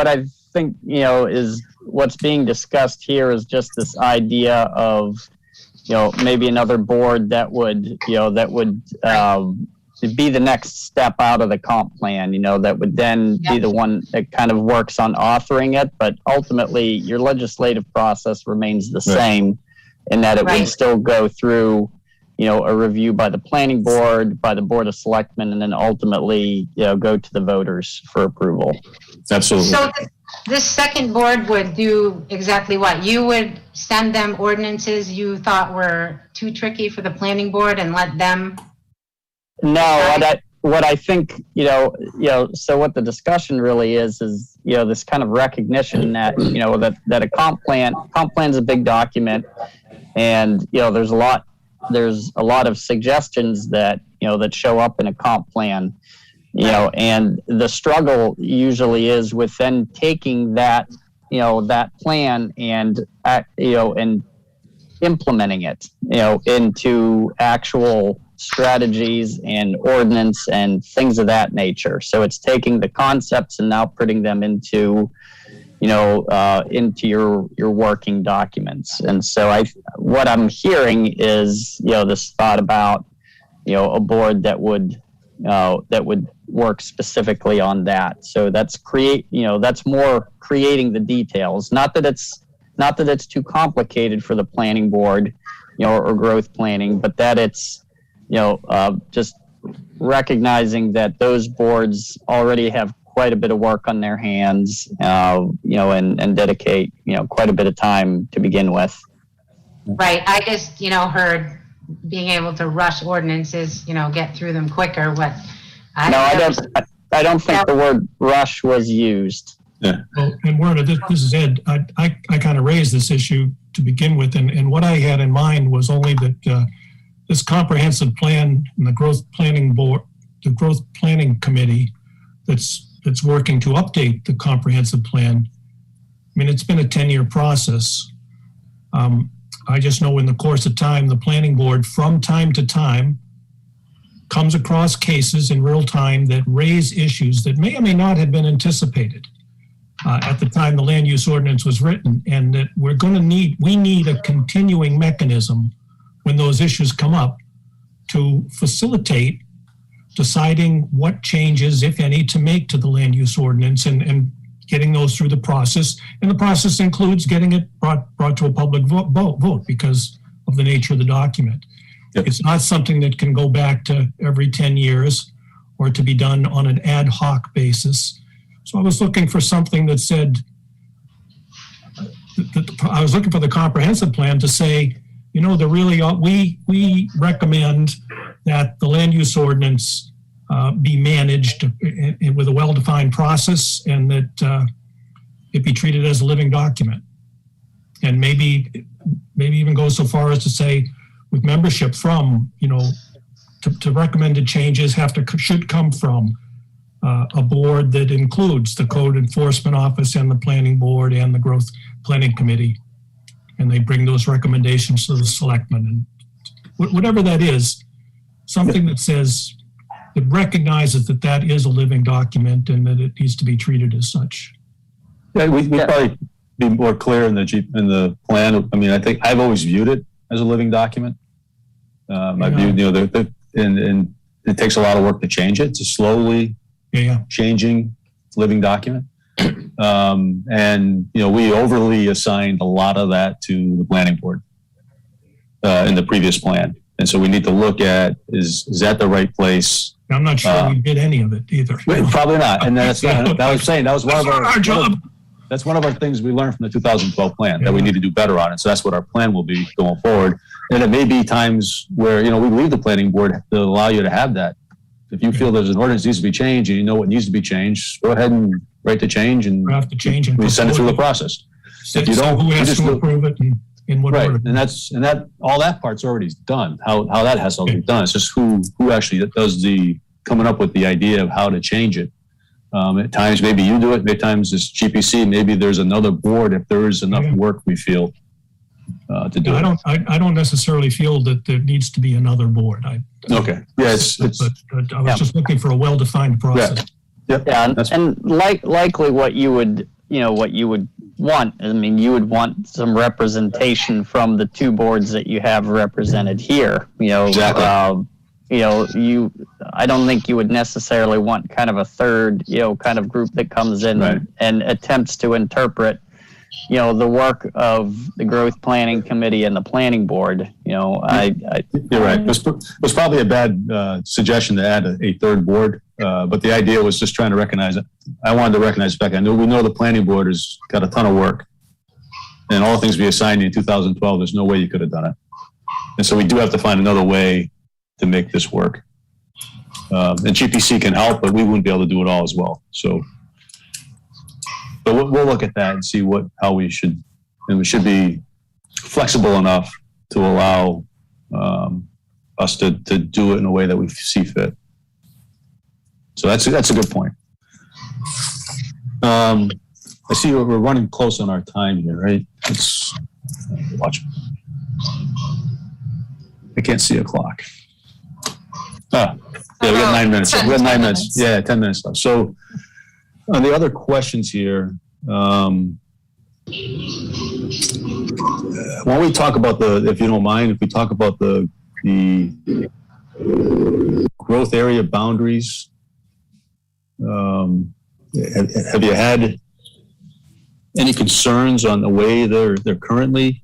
I think, is what's being discussed here is just this idea of, maybe another board that would be the next step out of the comp plan, that would then be the one that kind of works on authoring it, but ultimately your legislative process remains the same in that it would still go through, a review by the planning board, by the board of selectmen, and then ultimately, go to the voters for approval. Absolutely. So this second board would do exactly what? You would send them ordinances you thought were too tricky for the planning board and let them? No, what I think, so what the discussion really is, this kind of recognition that, that a comp plan's a big document, and, there's a lot of suggestions that, that show up in a comp plan, and the struggle usually is with then taking that, that plan and, and implementing it, into actual strategies and ordinance and things of that nature. So it's taking the concepts and now putting them into, into your working documents. And so what I'm hearing is, this thought about, a board that would work specifically on that. So that's that's more creating the details. Not that it's too complicated for the planning board, or growth planning, but that it's, just recognizing that those boards already have quite a bit of work on their hands, and dedicate, quite a bit of time to begin with. Right, I just, heard being able to rush ordinances, get through them quicker, I don't think the word rush was used. Well, and Werner, this is Ed. I kind of raised this issue to begin with, and what I had in mind was only that this comprehensive plan and the growth planning board, the growth planning committee that's working to update the comprehensive plan. I mean, it's been a 10-year process. I just know in the course of time, the planning board from time to time comes across cases in real time that raise issues that may or may not have been anticipated at the time the land use ordinance was written, and that we need a continuing mechanism when those issues come up to facilitate deciding what changes, if any, to make to the land use ordinance and getting those through the process. And the process includes getting it brought to a public vote because of the nature of the document. Yep. It's not something that can go back to every 10 years or to be done on an ad hoc basis. So I was looking for something that said, I was looking for the comprehensive plan to say, we recommend that the land use ordinance be managed with a well-defined process, and that it be treated as a living document. And maybe even go so far as to say, with membership from, to recommended changes should come from a board that includes the Code Enforcement Office and the Planning Board and the Growth Planning Committee. And they bring those recommendations to the selectmen, and whatever that is, something that says, it recognizes that is a living document and that it needs to be treated as such. Yeah, we probably be more clear in the plan. I mean, I think I've always viewed it as a living document. I view, and it takes a lot of work to change it. It's a slowly changing living document. And, we overly assigned a lot of that to the planning board in the previous plan. And so we need to look at, is that the right place? I'm not sure we did any of it either. Probably not. And that's what I was saying. That was one of our job. That's one of our things we learned from the 2012 plan that we need to do better on. And so that's what our plan will be going forward. And it may be times where, we leave the planning board to allow you to have that. If you feel there's an ordinance needs to be changed and you know what needs to be changed, go ahead and write the change and we have to change and we send it through the process. If you don't, who has to approve it? in what Right, order. and that all that part's already done. How that has to be done. It's just who actually does the coming up with the idea of how to change it. At times, maybe you do it. At times, it's GPC. Maybe there's another board if there is enough work we feel to do. I don't necessarily feel that there needs to be another board. Okay. Yeah, but I was just looking for a well-defined process. Yeah. Yeah, and likely what you would want, I mean, you would want some representation from the two boards that you have represented here. Exactly. I don't think you would necessarily want kind of a third, kind of group that comes in Right. and attempts to interpret, the work of the growth planning committee and the planning board. You're right. It was probably a bad suggestion to add a third board, but the idea was just trying to recognize it. I wanted to recognize the fact we know the planning board has got a ton of work, and all things we assigned in 2012. There's no way you could have done it, and so we do have to find another way to make this work. And GPC can help, but we wouldn't be able to do it all as well. So, but we'll look at that and see how we should, and we should be flexible enough to allow us to do it in a way that we see fit. So that's a good point. I see we're running close on our time here, right? Let's watch. I can't see a clock. Yeah, we got 9 minutes. We got 9 minutes. Yeah, 10 minutes left. So on the other questions here, when we talk about if you don't mind, if we talk about the growth area boundaries, have you had any concerns on the way they're currently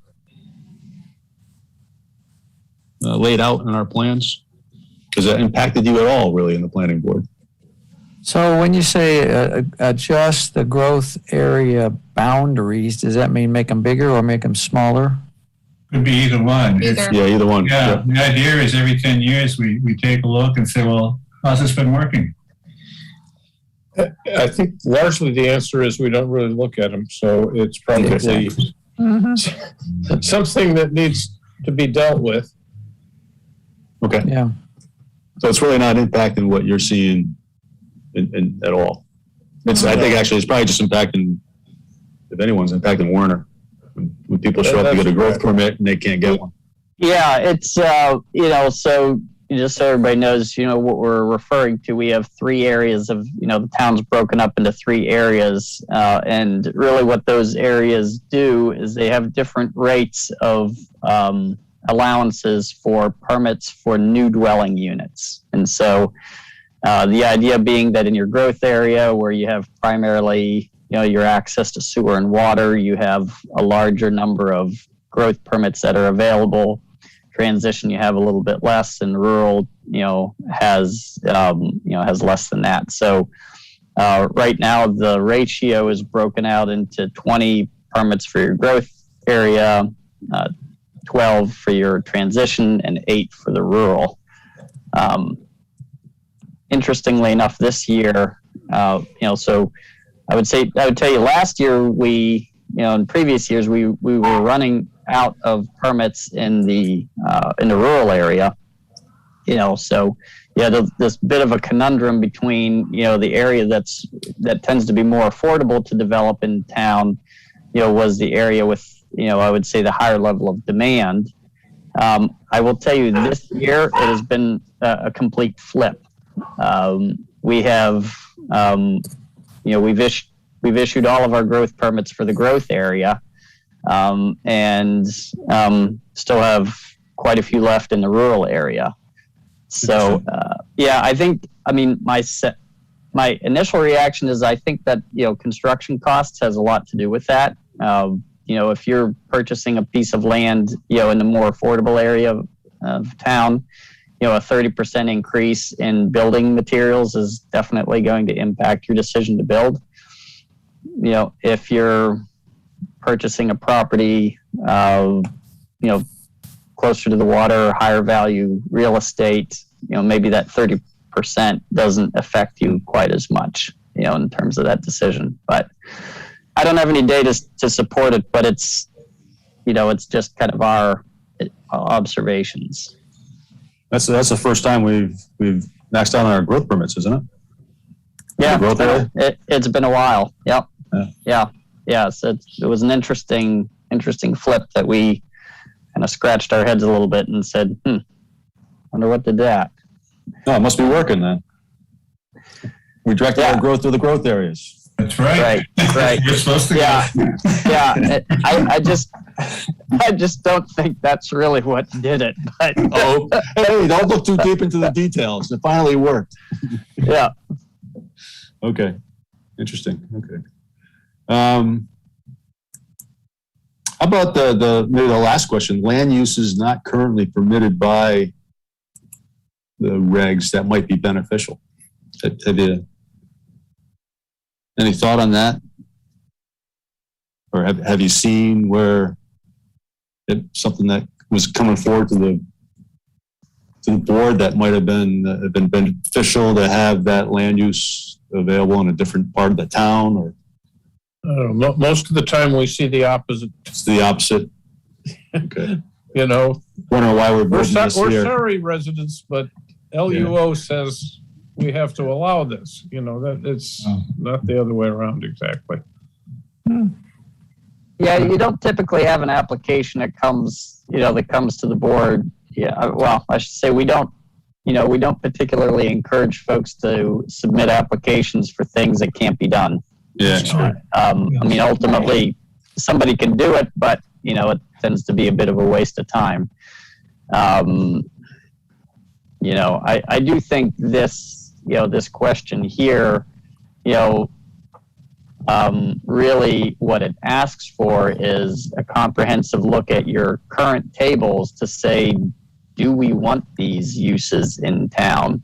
laid out in our plans? Has that impacted you at all, really, in the planning board? So when you say adjust the growth area boundaries, does that mean make them bigger or make them smaller? Could be either one. Either. Yeah, either one. Yeah, the idea is every 10 years we take a look and say, well, how's this been working? I think largely the answer is we don't really look at them, so it's probably something that needs to be dealt with. Okay. Yeah. So it's really not impacting what you're seeing at all. I think actually it's probably just impacting, if anyone's impacting Werner, when people show up to get a growth permit and they can't get one. Yeah, it's, so just so everybody knows, what we're referring to, we have 3 areas of, the town's broken up into 3 areas. And really what those areas do is they have different rates of allowances for permits for new dwelling units. And so the idea being that in your growth area where you have primarily, your access to sewer and water, you have a larger number of growth permits that are available. Transition, you have a little bit less, and rural, has less than that. So right now the ratio is broken out into 20 permits for your growth area, 12 for your transition, and 8 for the rural. Interestingly enough, this year, so I would tell you last year in previous years we were running out of permits in the rural area. So this bit of a conundrum between the area that tends to be more affordable to develop in town, was the area with I would say the higher level of demand. I will tell you this year it has been a complete flip. We have we've issued all of our growth permits for the growth area, and still have quite a few left in the rural area. So my initial reaction is I think that construction costs has a lot to do with that. If you're purchasing a piece of land in the more affordable area of town, a 30% increase in building materials is definitely going to impact your decision to build. If you're purchasing a property, closer to the water, higher value real estate, maybe that 30% doesn't affect you quite as much, in terms of that decision. But I don't have any data to support it, but it's it's just kind of our observations. That's the first time we've maxed out on our growth permits, isn't it? Yeah, Growth area? it's been a while. Yep. Yeah. Yeah. So it was an interesting flip that we kind of scratched our heads a little bit and said, wonder what did that. No, it must be working then. We directed our growth to the growth areas. That's right. Right. You're supposed to Yeah. go. Yeah. I just don't think that's really what did it. But Oh, hey, don't look too deep into the details. It finally worked. yeah. Okay. Interesting. Okay. How about maybe the last question? Land use is not currently permitted by the regs that might be beneficial. Have you any thought on that? Or have you seen where something that was coming forward to the board that might have been beneficial to have that land use available in a different part of the town? Or Most of the time we see the opposite. it's the opposite. Okay. Wondering why we're We're building this here. sorry, residents, but LUO says we have to allow this. That it's not the other way around exactly. Yeah, you don't typically have an application that comes to the board. Yeah, well, I should say we don't particularly encourage folks to submit applications for things that can't be done. Yeah. I mean, ultimately, somebody can do it, but it tends to be a bit of a waste of time. I do think this question here, really what it asks for is a comprehensive look at your current tables to say, do we want these uses in town?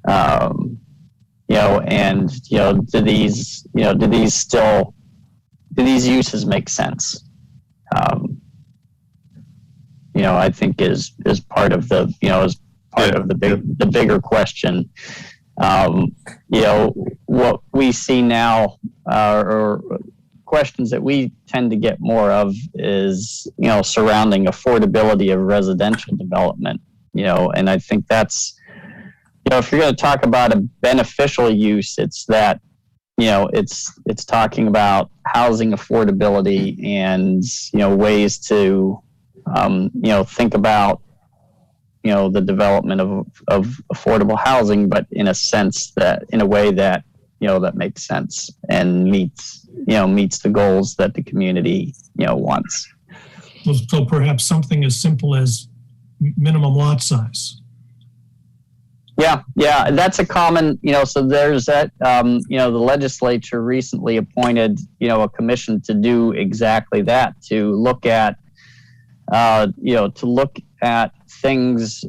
And do these uses make sense? I think is part of the the bigger question. What we see now, or questions that we tend to get more of is, surrounding affordability of residential development, and I think that's, if you're going to talk about a beneficial use, it's that, it's talking about housing affordability and, ways to, think about, the development of affordable housing, but in a way that, that makes sense and meets the goals that the community, wants. So perhaps something as simple as minimum lot size. Yeah, that's a common, so there's that, the legislature recently appointed, a commission to do exactly that, to look at, things,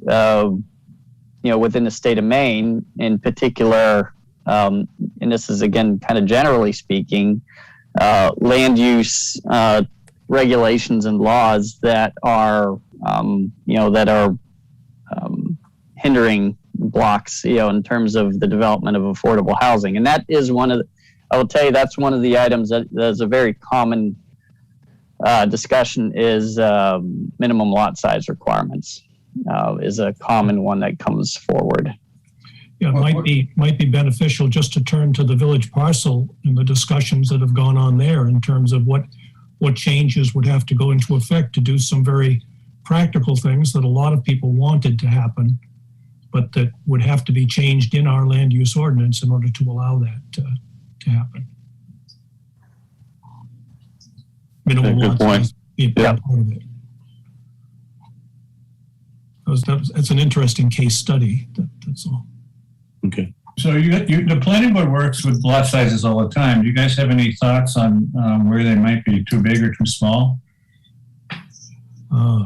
within the state of Maine in particular, and this is again, kind of generally speaking, land use, regulations and laws that are, hindering blocks, in terms of the development of affordable housing. And that is I will tell you, that's one of the items that is a very common discussion is minimum lot size requirements is a common one that comes forward. Yeah, it might be beneficial just to turn to the village parcel and the discussions that have gone on there in terms of what changes would have to go into effect to do some very practical things that a lot of people wanted to happen, but that would have to be changed in our land use ordinance in order to allow that to happen. Minimum Good lot point. size be a big part of it. That's an interesting case study. That's all. Okay. So the planning board works with lot sizes all the time. Do you guys have any thoughts on where they might be too big or too small? I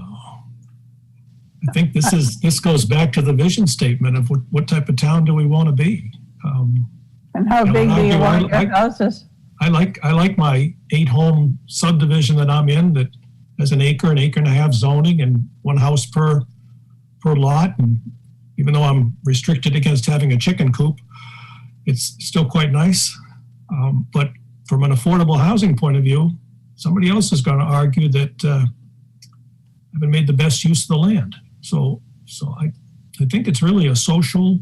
think this goes back to the vision statement of what type of town do we want to be. And how big do you want your houses? I like my 8-home subdivision that I'm in that has an acre and a half zoning and one house per lot. And even though I'm restricted against having a chicken coop, it's still quite nice. But from an affordable housing point of view, somebody else is going to argue that haven't made the best use of the land. So I think it's really a social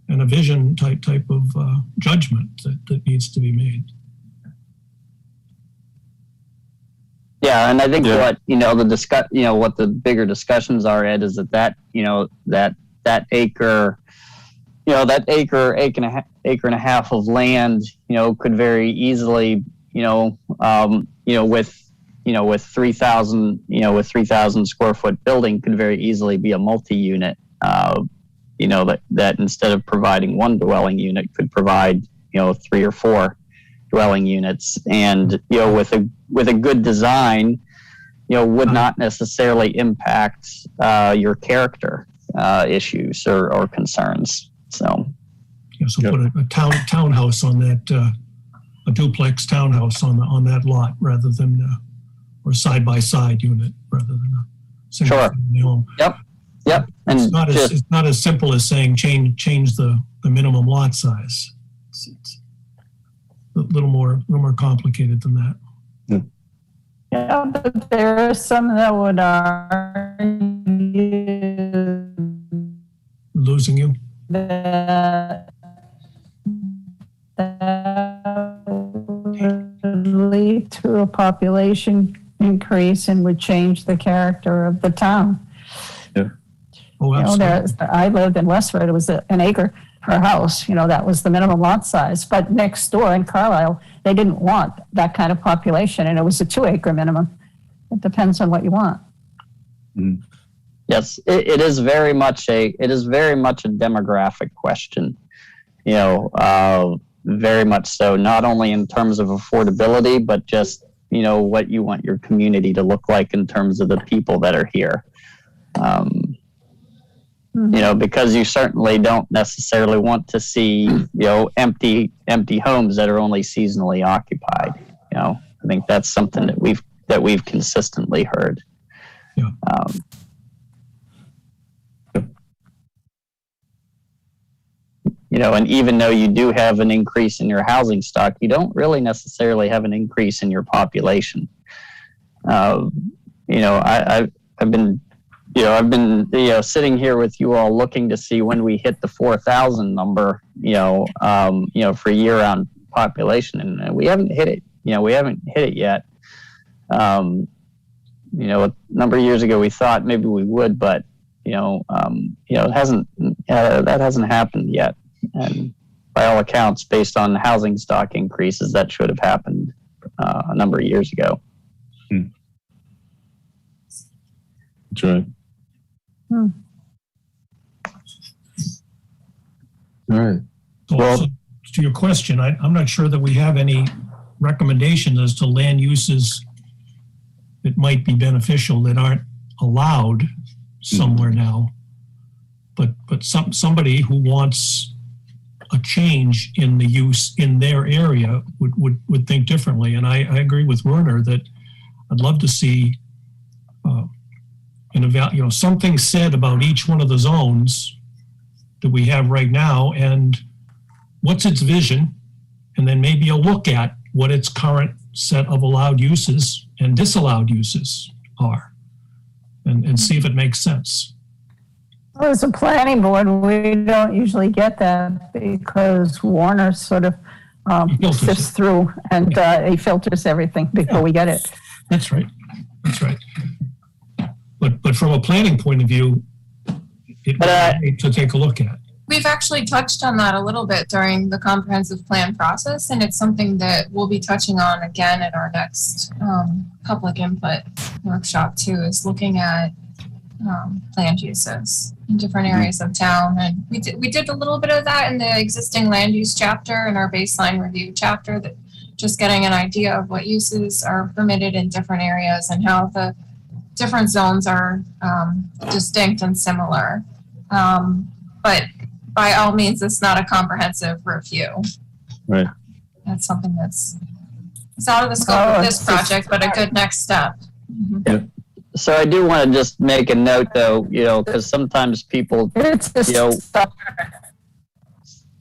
and a vision type of judgment that needs to be made. Yeah, and I think Yeah. what what the bigger discussions are, Ed, is that acre, acre and a half of land, could very easily, with 3,000 square foot building could very easily be a multi-unit, that instead of providing one dwelling unit could provide, 3 or 4 dwelling units. And, with a good design, would not necessarily impact your character issues or concerns. So, So put a townhouse on that, a duplex townhouse on that lot rather than, or side by side unit rather than a single family home. Yep. And It's not as simple as saying change the minimum lot size. It's a little more complicated than that. Yeah, but there are some that would argue Losing you. that would lead to a population increase and would change the character of the town. Oh, absolutely. I lived in Westford. It was an acre per house. That was the minimum lot size. But next door in Carlisle, they didn't want that kind of population, and it was a 2-acre minimum. It depends on what you want. yes, it is very much a demographic question. Very much so, not only in terms of affordability, but just, what you want your community to look like in terms of the people that are here. Because you certainly don't necessarily want to see, empty homes that are only seasonally occupied. I think that's something that we've consistently heard. Yeah. And even though you do have an increase in your housing stock, you don't really necessarily have an increase in your population. I've been sitting here with you all looking to see when we hit the 4,000 number, for year-round population, and we haven't hit it. We haven't hit it yet. A number of years ago we thought maybe we would, but it hasn't. That hasn't happened yet. And by all accounts, based on housing stock increases, that should have happened a number of years ago. That's right. All right. So to your question, I'm not sure that we have any recommendation as to land uses that might be beneficial that aren't allowed somewhere now. But somebody who wants a change in the use in their area would think differently. And I agree with Werner that I'd love to see something said about each one of the zones that we have right now and what's its vision, and then maybe a look at what its current set of allowed uses and disallowed uses are, and see if it makes sense. Well, as a planning board, we don't usually get that because Warner sort of sifts through and he filters everything before we get it. That's right. But from a planning point of view, it would be to take a look at. We've actually touched on that a little bit during the comprehensive plan process, and it's something that we'll be touching on again at our next public input workshop too, is looking at land uses in different areas of town. And we did a little bit of that in the existing land use chapter and our baseline review chapter, that just getting an idea of what uses are permitted in different areas and how the different zones are distinct and similar. But by all means, it's not a comprehensive review. Right. That's something it's out of the scope of this project, but a good next step. Yeah. So I do want to just make a note, though, because sometimes people,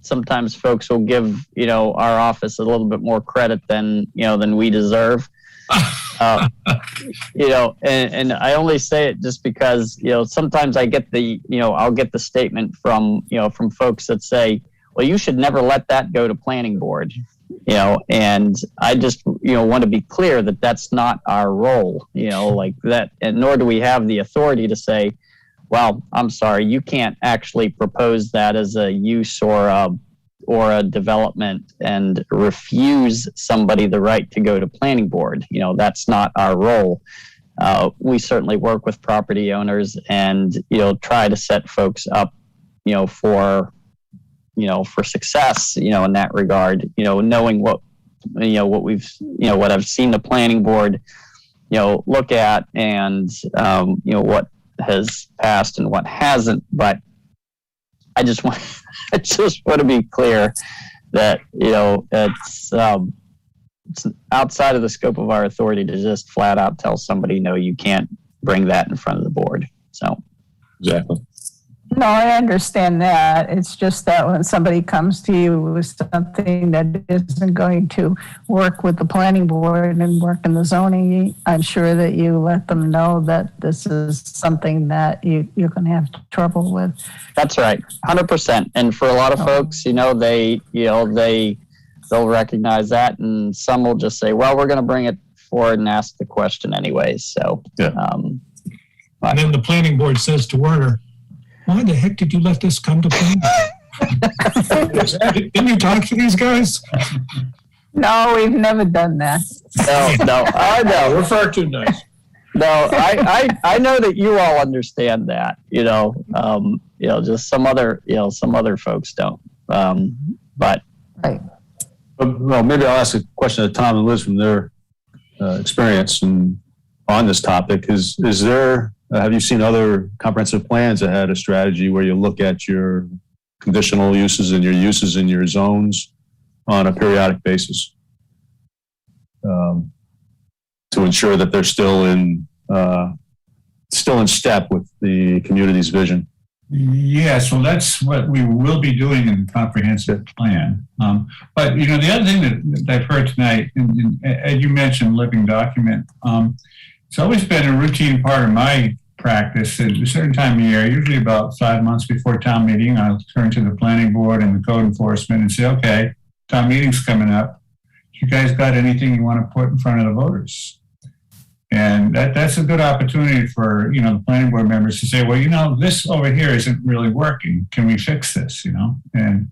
sometimes folks will give, our office a little bit more credit than we deserve. And I only say it just because, sometimes I get I'll get the statement from folks that say, well, you should never let that go to planning board, and I just, want to be clear that that's not our role, like that, and nor do we have the authority to say, well, I'm sorry, you can't actually propose that as a use or a development and refuse somebody the right to go to planning board. That's not our role. We certainly work with property owners and, try to set folks up, for success, in that regard, knowing what I've seen the planning board, look at and, what has passed and what hasn't. But I just want to be clear that, it's outside of the scope of our authority to just flat out tell somebody, no, you can't bring that in front of the board. So. Exactly. No, I understand that. It's just that when somebody comes to you with something that isn't going to work with the planning board and work in the zoning, I'm sure that you let them know that this is something that you're going to have trouble with. That's right, 100%. And for a lot of folks, they'll recognize that, and some will just say, well, we're going to bring it forward and ask the question anyways. So, yeah. And then the planning board says to Werner, why the heck did you let this come to planning? Didn't you talk to these guys? No, we've never done that. No, I know. We're far too nice. No, I know that you all understand that, just some other folks don't. But Right. Well, maybe I'll ask a question to Tom and Liz from their experience and on this topic. Is there, have you seen other comprehensive plans that had a strategy where you look at your conditional uses and your uses in your zones on a periodic basis to ensure that they're still in step with the community's vision? Yes, well, that's what we will be doing in the comprehensive plan. But, the other thing that I've heard tonight, and as you mentioned, living document, it's always been a routine part of my practice. At a certain time of year, usually about 5 months before town meeting, I'll turn to the planning board and the code enforcement and say, okay, town meeting's coming up. You guys got anything you want to put in front of the voters? And that's a good opportunity for, the planning board members to say, well, this over here isn't really working. Can we fix this, And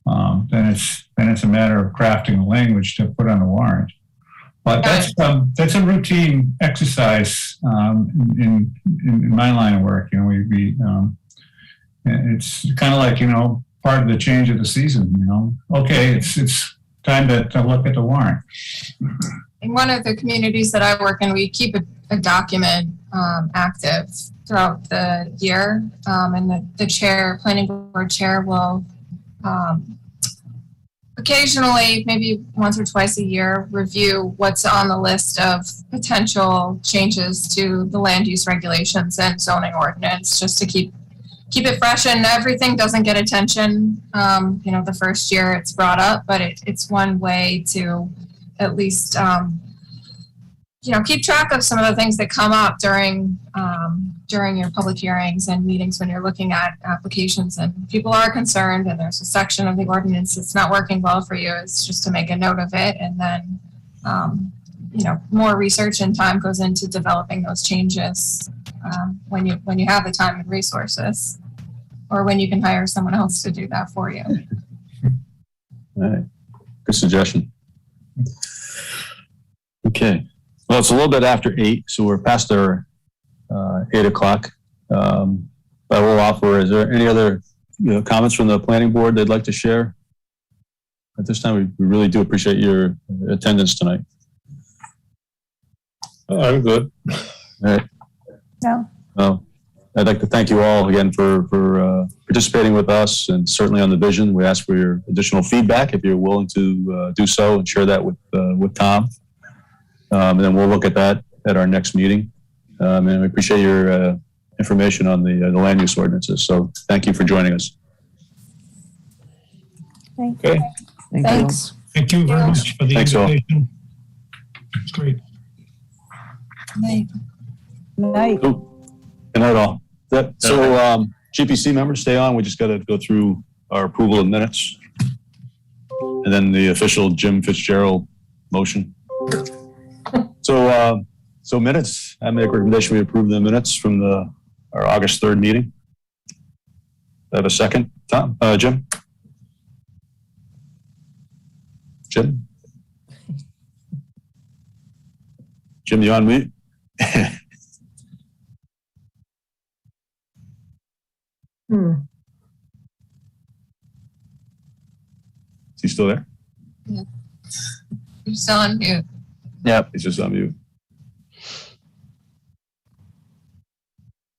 then it's a matter of crafting a language to put on the warrant. But that's a routine exercise in my line of work. It's kind of like, part of the change of the season, Okay, it's time to look at the warrant. In one of the communities that I work in, we keep a document active throughout the year, and the planning board chair will occasionally, maybe once or twice a year, review what's on the list of potential changes to the land use regulations and zoning ordinance, just to keep it fresh. And everything doesn't get attention, the first year it's brought up, but it's one way to at least, keep track of some of the things that come up during your public hearings and meetings when you're looking at applications and people are concerned and there's a section of the ordinance that's not working well for you. It's just to make a note of it. And then, more research and time goes into developing those changes when you have the time and resources, or when you can hire someone else to do that for you. All right. Good suggestion. Okay. Well, it's a little bit after 8, so we're past our 8 o'clock. But we'll offer, is there any other comments from the planning board they'd like to share? At this time, we really do appreciate your attendance tonight. I'm good. All right. No. Well, I'd like to thank you all again for participating with us, and certainly on the vision. We ask for your additional feedback if you're willing to do so and share that with Tom. And then we'll look at that at our next meeting. And we appreciate your information on the land use ordinances. So thank you for joining us. Thank Okay. Thanks. Thank you very much for the Thanks all. invitation. It's great. Night. Night. Good night, all. So, GPC members, stay on. We just got to go through our approval of minutes. And then the official Jim Fitzgerald motion. So minutes, I make a recommendation we approve the minutes from our August 3rd meeting. I have a second, Tom, Jim? Jim? Jim, you on mute? Is he still there? You're still on mute. Yep. He's just on mute.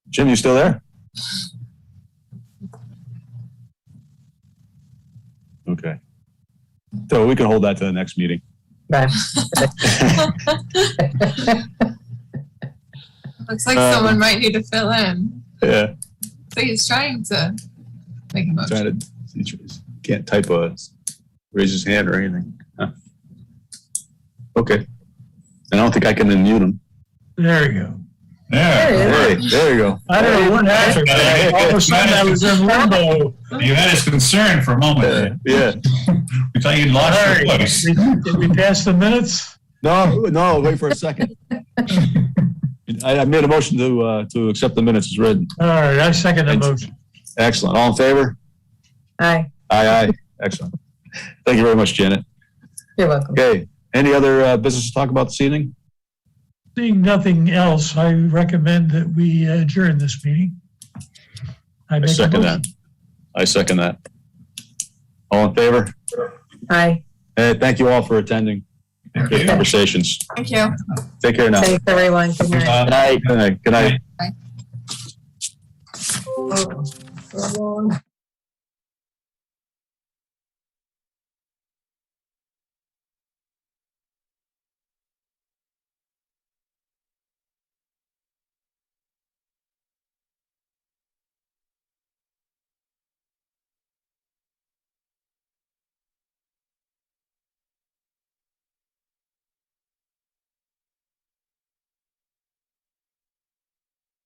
Jim, you still there? Okay. So we can hold that to the next meeting. Looks like someone might need to fill in. Yeah. So he's trying to make a motion. He can't type raise his hand or anything. Huh. Okay. And I don't think I can unmute him. There you go. Yeah. Hey, there you go. I don't know what happened. All of a sudden I was in limbo. You had us concerned for a moment. Yeah. We thought you'd lost your voice. Did we pass the minutes? No, wait for a second. I made a motion to accept the minutes as written. All right, I second the motion. Excellent. All in favor? Aye. Aye. Excellent. Thank you very much, Janet. You're welcome. Okay. Any other business to talk about this evening? Seeing nothing else, I recommend that we adjourn this meeting. I second that. All in favor? Aye. Hey, thank you all for attending. Good conversations. Thank you. Take care now. Thanks, everyone. Good night. Good night. Good night. Oh, so long.